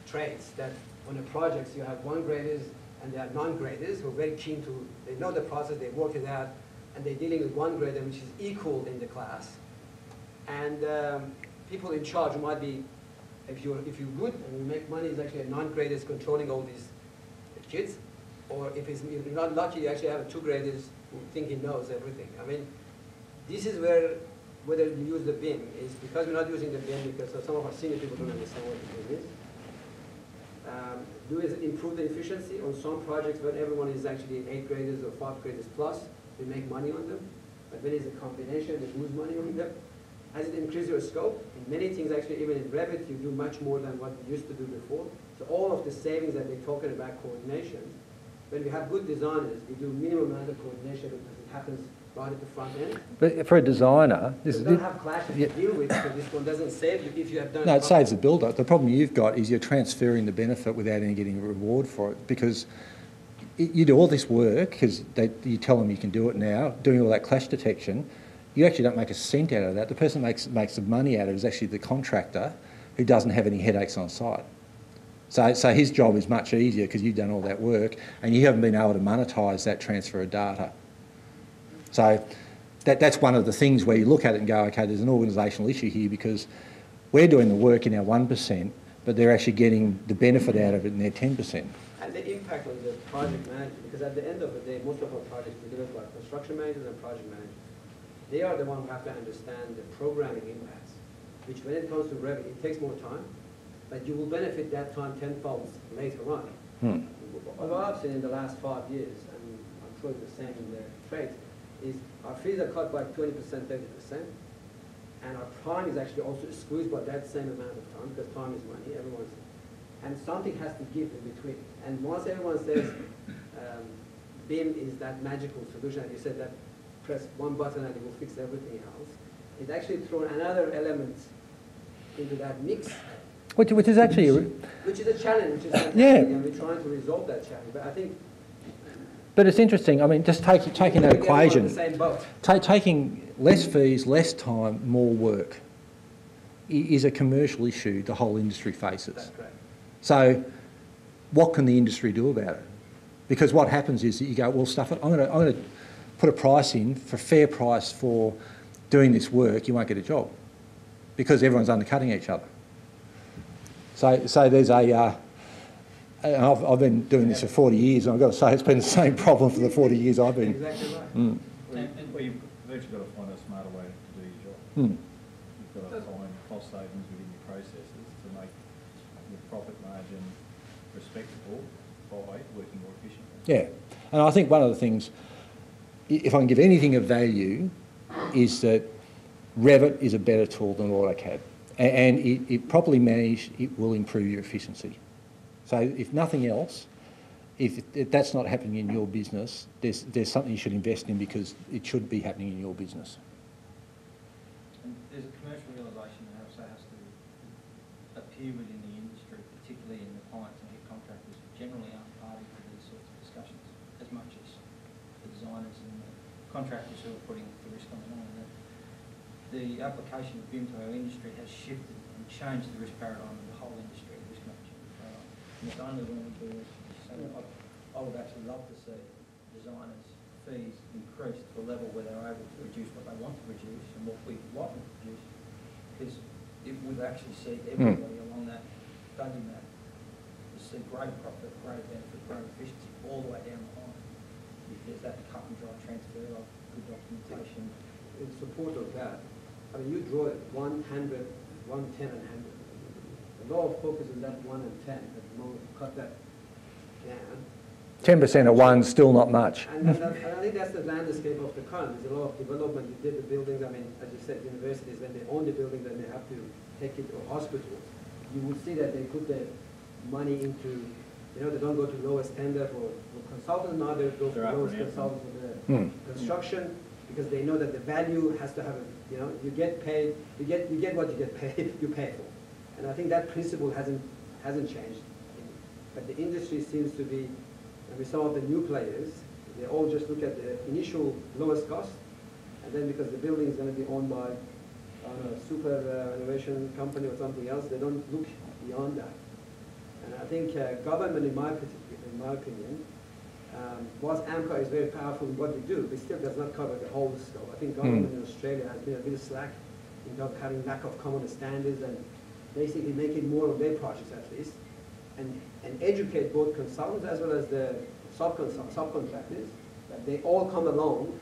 Speaker 10: trades, that on the projects you have 1 graders and there are non-graders who are very keen to, they know the process, they work it out, and they're dealing with 1 grader which is equal in the class. And people in charge who might be, if you're good and you make money, is actually a non-graders controlling all these kids. Or if you're not lucky, you actually have 2 graders who think he knows everything. I mean, this is where, whether you use the BIM, is because we're not using the BIM because some of our senior people don't understand what the BIM is. Do is improve the efficiency on some projects when everyone is actually 8 graders or 5 graders plus, we make money on them. But when it's a combination, they lose money on them. As it increases your scope, in many things actually, even in Revit, you do much more than what you used to do before. So all of the savings that they're talking about coordination, when we have good designers, we do minimum amount of coordination because it happens right at the front end.
Speaker 1: But for a designer,
Speaker 10: you don't have clashes to deal with, so this one doesn't save you if you have done.
Speaker 1: No, it saves the builder. The problem you've got is you're transferring the benefit without any getting a reward for it, because you do all this work because you tell them you can do it now, doing all that clash detection. You actually don't make a cent out of that. The person who makes the money out of it is actually the contractor who doesn't have any headaches on site. So his job is much easier because you've done all that work and you haven't been able to monetise that transfer of data. So that's one of the things where you look at it and go, okay, there's an organisational issue here because we're doing the work in our 1%, but they're actually getting the benefit out of it in their 10%.
Speaker 10: And the impact on the project manager, because at the end of the day, most of our projects are delivered by construction managers and project managers. They are the ones who have to understand the programming impacts, which when it comes to Revit, it takes more time, but you will benefit that time tenfold later on. What I've seen in the last 5 years, and I'm sure it's the same in the trades, is our fees are cut by 20%, 30%, and our time is actually also squeezed by that same amount of time, because time is money, and something has to give in between. And once everyone says BIM is that magical solution, and you said that press one button and it will fix everything else, it actually throws another element into that mix.
Speaker 1: Which is actually...
Speaker 10: Which is a challenge, which is fantastic,
Speaker 1: yeah.
Speaker 10: and we're trying to resolve that challenge. But I think...
Speaker 1: But it's interesting, I mean, just taking that equation,
Speaker 10: the same boat.
Speaker 1: taking less fees, less time, more work is a commercial issue the whole industry faces.
Speaker 10: That's correct.
Speaker 1: So what can the industry do about it? Because what happens is that you go, well, stuff it, I'm going to put a price in for fair price for doing this work, you won't get a job because everyone's undercutting each other. So there's a... I've been doing this for 40 years, and I've got to say it's been the same problem for the 40 years I've been.
Speaker 10: Exactly right.
Speaker 6: And well, you've virtually got to find a smarter way to do your job. You've got to find cost savings within your processes to make your profit margin respectable by working more efficiently.
Speaker 1: Yeah, and I think one of the things, if I can give anything of value, is that Revit is a better tool than AutoCAD. And it properly managed, it will improve your efficiency. So if nothing else, if that's not happening in your business, there's something you should invest in because it should be happening in your business.
Speaker 2: And there's a commercial realisation that also has to appear within the industry, particularly in the clients and head contractors who generally aren't party to these sorts of discussions as much as the designers and the contractors who are putting the risk on their own. The application of BIM to our industry has shifted and changed the risk paradigm of the whole industry, the risk management paradigm. And it's only when we do it, so I would actually love to see designers' fees increased to a level where they're able to produce what they want to produce and what we want to produce, because it would actually see everybody along that value map to see great profit, great benefit, great efficiency all the way down the line. If there's that cut and dry transfer of good documentation.
Speaker 10: In support of that, I mean, you draw it 100, 110 and 100. A lot of focus on that 1 and 10 at the moment. Cut that down.
Speaker 1: 10% of one's still not much.
Speaker 10: And I think that's the landscape of the current. There's a lot of development. You did the buildings. I mean, as you said, universities, when they own the building, then they have to take it to hospitals. You will see that they put the money into, you know, they don't go to lowest tender for consultants, now they go for lowest consultants for the construction, because they know that the value has to have, you know, you get paid, you get what you get paid, you pay for. And I think that principle hasn't changed. But the industry seems to be, and with some of the new players, they all just look at the initial lowest cost, and then because the building is going to be owned by a super renovation company or something else, they don't look beyond that. And I think government, in my opinion, whilst AMCA is very powerful in what we do, it still does not cover the whole scope. I think government in Australia has been a bit slack in terms of having lack of common standards and basically making more of their projects at least, and educate both consultants as well as the subcontractors that they all come along.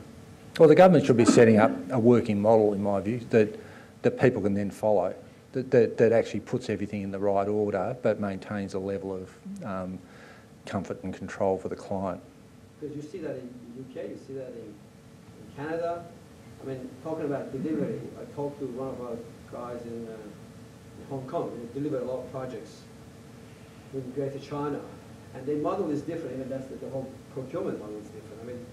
Speaker 1: Well, the government should be setting up a working model, in my view, that people can then follow, that actually puts everything in the right order but maintains a level of comfort and control for the client.
Speaker 10: Because you see that in the UK, you see that in Canada. I mean, talking about delivery, I talked to one of our guys in Hong Kong. They deliver a lot of projects in Greater China, and their model is different. Even that's the whole procurement model is different. I mean,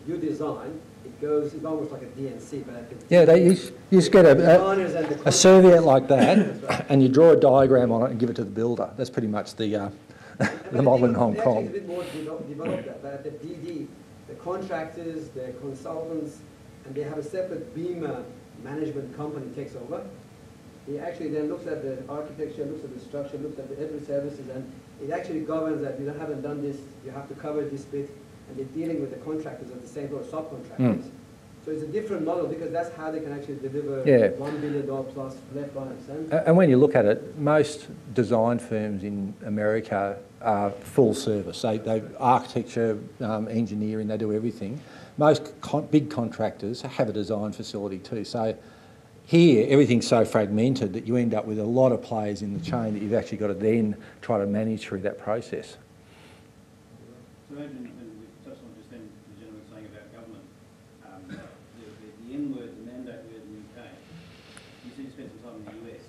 Speaker 10: you design, it's almost like a DNC, but
Speaker 1: yeah, you just get a serviette like that, right, and you draw a diagram on it and give it to the builder. That's pretty much the model in Hong Kong.
Speaker 10: It's a bit more developed that, but at the DD, the contractors, the consultants, and they have a separate BIM management company takes over. He actually then looks at the architecture, looks at the structure, looks at every services, and it actually governs that you haven't done this, you have to cover this bit, and they're dealing with the contractors at the same time, subcontractors. So So it's a different model because that's how they can actually deliver
Speaker 1: Yeah.
Speaker 10: $1 billion plus left, right, and centre.
Speaker 1: And when you look at it, most design firms in America are full service. They architecture, engineering, they do everything. Most big contractors have a design facility too. So here, everything's so fragmented that you end up with a lot of players in the chain that you've actually got to then try to manage through that process.
Speaker 4: So imagine, and we touched on just then, the gentleman saying about government, the N word, the mandate word in the UK, you said you spent some time in the US,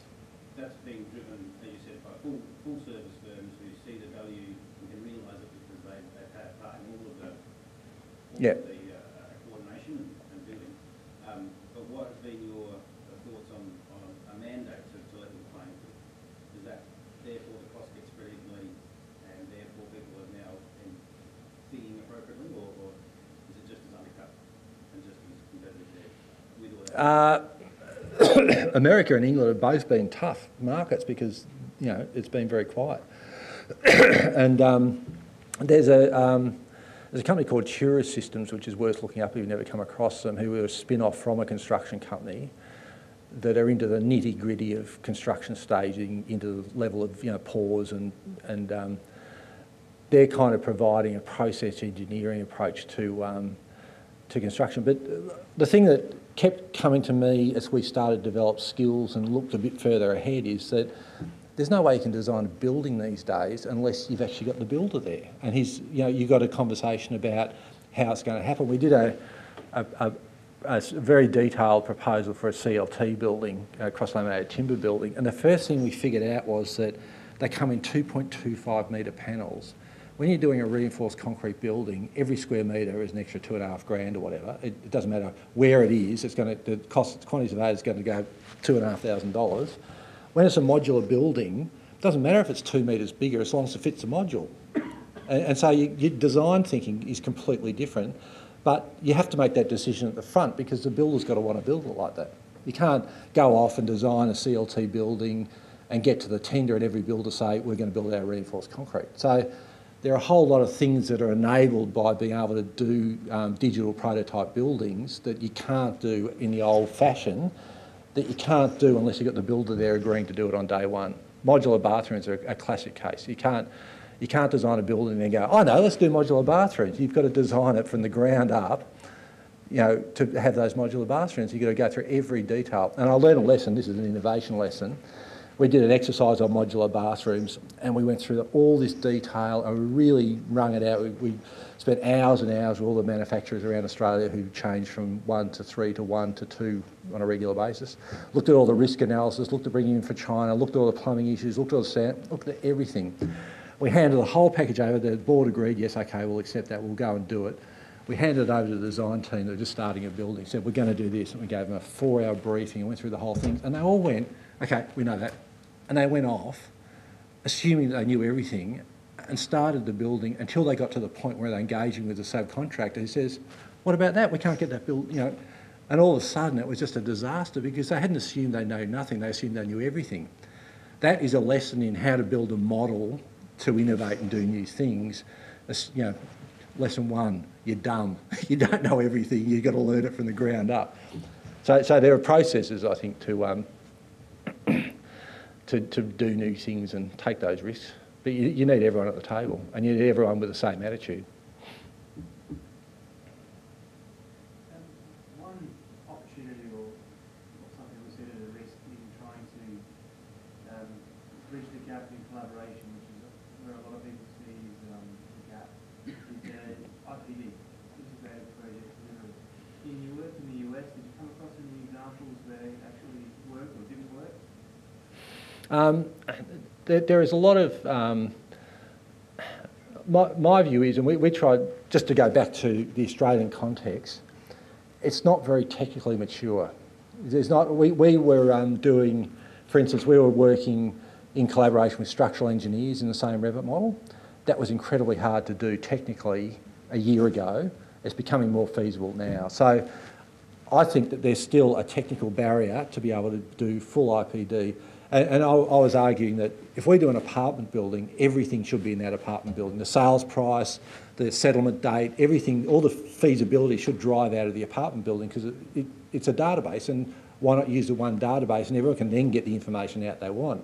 Speaker 4: that's being driven, as you said, by full service firms who see the value and can realise it because they've had a part in all of the coordination and building. But what has been your thoughts on a mandate to let them claim? Is that therefore the cost gets spread evenly and therefore people are now thinking appropriately, or is it just as undercut and just as competitive there with or without?
Speaker 1: America and England have both been tough markets because, you know, it's been very quiet. And there's a company called Tura Systems, which is worth looking up if you've never come across them, who are a spin-off from a construction company that are into the nitty-gritty of construction staging, into the level of, you know, pours and they're kind of providing a process engineering approach to construction. But the thing that kept coming to me as we started to develop skills and looked a bit further ahead is that there's no way you can design a building these days unless you've actually got the builder there. And you've got a conversation about how it's going to happen. We did a very detailed proposal for a CLT building, a cross-laminated timber building, and the first thing we figured out was that they come in 2.25 metre panels. When you're doing a reinforced concrete building, every square metre is an extra $2,500 or whatever. It doesn't matter where it is. The quantities of that is going to go $2,500. When it's a modular building, it doesn't matter if it's 2 metres bigger as long as it fits the module. And so your design thinking is completely different, but you have to make that decision at the front because the builder's got to want to build it like that. You can't go off and design a CLT building and get to the tender and every builder say, we're going to build our reinforced concrete. So there are a whole lot of things that are enabled by being able to do digital prototype buildings that you can't do in the old fashion, that you can't do unless you've got the builder there agreeing to do it on day one. Modular bathrooms are a classic case. You can't design a building and then go, oh no, let's do modular bathrooms. You've got to design it from the ground up, you know, to have those modular bathrooms. You've got to go through every detail. And I learned a lesson, this is an innovation lesson. We did an exercise on modular bathrooms and we went through all this detail and we really wrung it out. We spent hours and hours with all the manufacturers around Australia who changed from 1 to 3 to 1 to 2 on a regular basis. Looked at all the risk analysis, looked at bringing in for China, looked at all the plumbing issues, looked at all the sand, looked at everything. We handed the whole package over, the board agreed, yes, okay, we'll accept that, we'll go and do it. We handed it over to the design team that were just starting a building, said we're going to do this, and we gave them a 4-hour briefing and went through the whole thing, and they all went, okay, we know that. And they went off, assuming that they knew everything, and started the building until they got to the point where they're engaging with the subcontractor who says, what about that? We can't get that built, you know. And all of a sudden it was just a disaster because they hadn't assumed they know nothing, they assumed they knew everything. That is a lesson in how to build a model to innovate and do new things. You know, lesson 1, you're dumb. You don't know everything, you've got to learn it from the ground up. So there are processes, I think, to do new things and take those risks. But you need everyone at the table and you need everyone with the same attitude.
Speaker 6: One opportunity or something we see as a risk in trying to bridge the gap in collaboration, which is where a lot of people see the gap, is IPD, integrated project delivery. In your work in the US, did you come across any examples where it actually worked or didn't work?
Speaker 1: There is a lot of, my view is, and we tried, just to go back to the Australian context, it's not very technically mature. There's not, we were doing, for instance, we were working in collaboration with structural engineers in the same Revit model. That was incredibly hard to do technically a year ago. It's becoming more feasible now. So I think that there's still a technical barrier to be able to do full IPD. And I was arguing that if we do an apartment building, everything should be in that apartment building. The sales price, the settlement date, everything, all the feasibility should drive out of the apartment building because it's a database, and why not use the one database and everyone can then get the information out they want.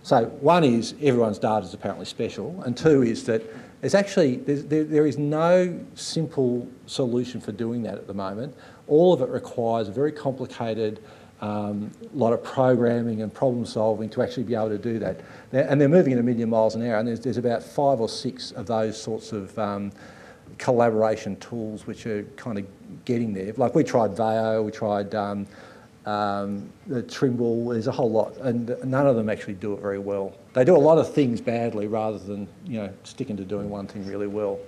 Speaker 1: So one is everyone's data is apparently special, and two is that there is no simple solution for doing that at the moment. All of it requires a very complicated lot of programming and problem solving to actually be able to do that. And they're moving at 1 million miles an hour, and there's about 5 or 6 of those sorts of collaboration tools which are kind of getting there. Like we tried Veo, we tried the Trimble, there's a whole lot, and none of them actually do it very well. They do a lot of things badly rather than, sticking to doing one thing really well.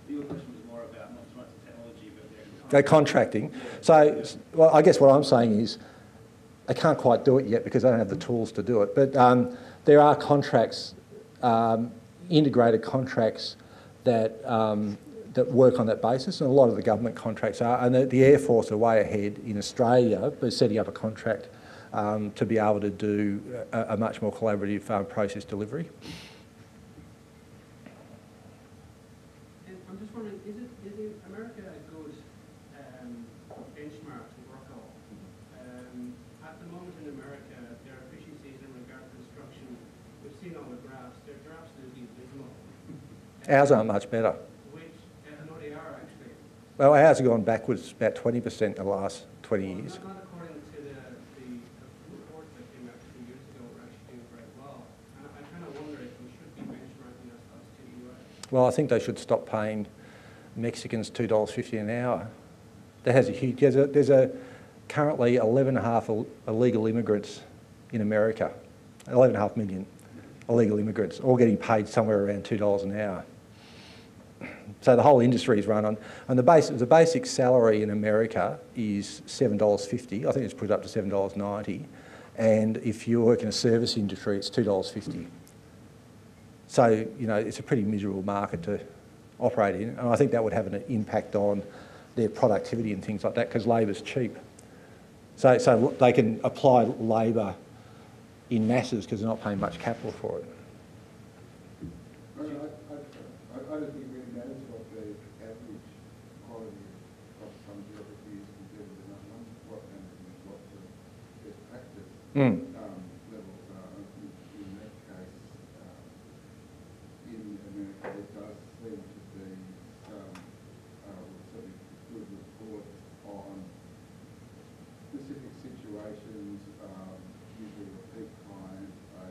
Speaker 4: Your question was more about not so much the technology, but
Speaker 1: They're contracting. So, well, I guess what I'm saying is they can't quite do it yet because they don't have the tools to do it. But there are contracts, integrated contracts that work on that basis, and a lot of the government contracts are. And the Air Force are way ahead in Australia by setting up a contract to be able to do a much more collaborative process delivery.
Speaker 8: I'm just wondering, is America a good benchmark to work on? At the moment in America, their efficiencies in regard to construction, we've seen all the graphs, they're absolutely abysmal.
Speaker 1: Ours aren't much better.
Speaker 8: Which, I know they are actually.
Speaker 1: Well, ours have gone backwards about 20% in the last 20 years.
Speaker 8: Not according to the report that came out 2 years ago, we're actually doing very well. And I kind of wonder if we should be benchmarking ourselves to the US.
Speaker 1: Well, I think they should stop paying Mexicans $2.50 an hour. That has a huge. There's currently 11.5 illegal immigrants in America. 11.5 million illegal immigrants, all getting paid somewhere around $2 an hour. So the whole industry is run on, and the basic salary in America is $7.50. I think it's put up to $7.90, and if you work in a service industry, it's $2.50. So it's a pretty miserable market to operate in, and I think that would have an impact on their productivity and things like that because labour's cheap. So they can apply labour in masses because they're not paying much capital for it.
Speaker 5: I don't think it really matters what the average quality of some geography is compared with another one. What matters is what the best practice levels are. In that case, in America, there does seem to be some sort of good report on specific situations, usually a peak client, a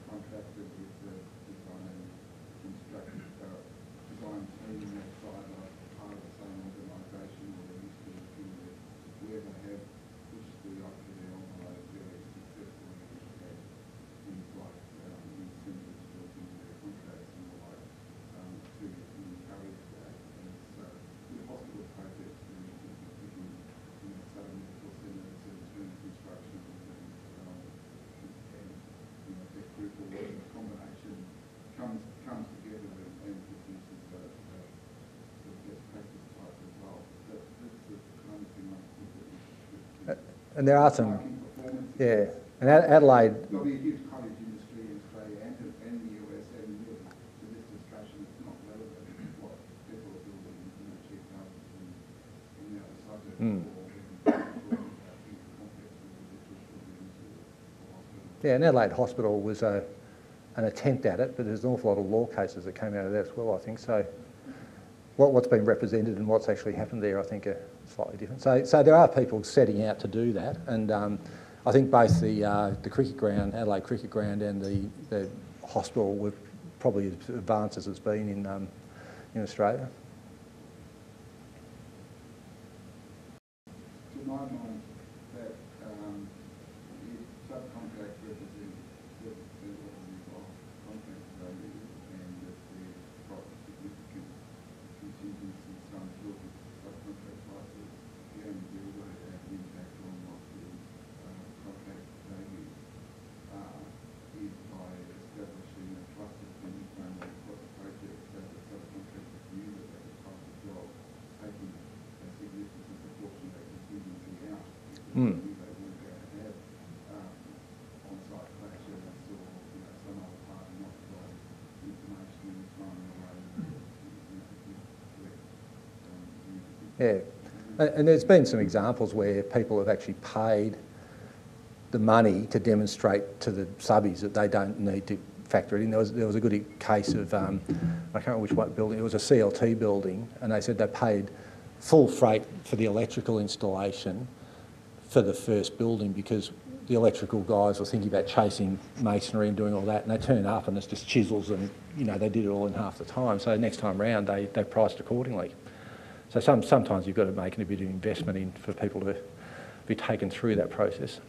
Speaker 5: contractor with the design construction design team outside of part of the same organisation, or they're used to looking at where they have pushed the IPD envelope very successfully and had things like incentives built into their contracts and the like to encourage that. And so with hospital projects, for instance, we're thinking Southern Medical Centres and doing construction and that group of work, the combination comes together and produces the best practice type result. That's the kind of thing I think that we should.
Speaker 1: And there are some, yeah. And Adelaide.
Speaker 5: There'll be a huge cottage industry in Australia and the US, and really to this discussion, it's not relevant what people are building, cheap houses in the other suburbs.
Speaker 1: Yeah, and Adelaide Hospital was an attempt at it, but there's an awful lot of law cases that came out of that as well, I think. So what's been represented and what's actually happened there, I think, are slightly different. So there are people setting out to do that, and I think both the cricket ground, Adelaide Cricket Ground, and the hospital were probably as advanced as it's been in Australia.
Speaker 5: To my mind, that subcontract represents 7% of contract value, and that there's quite significant contingency sums built into subcontract prices. The only deal where it has an impact on what the contract value is by establishing a trusted opinion framework across the project so that subcontractors knew that they could price the job, taking a significant proportion of that contingency out because they knew they weren't going to have
Speaker 1: Yeah. And there's been some examples where people have actually paid the money to demonstrate to the subbies that they don't need to factor it in. There was a good case of, I can't remember which one building, it was a CLT building, and they said they paid full freight for the electrical installation for the first building because the electrical guys were thinking about chasing masonry and doing all that, and they turn up and it's just chisels and, you know, they did it all in half the time. So next time round, they priced accordingly. So sometimes you've got to make a bit of investment in for people to be taken through that process.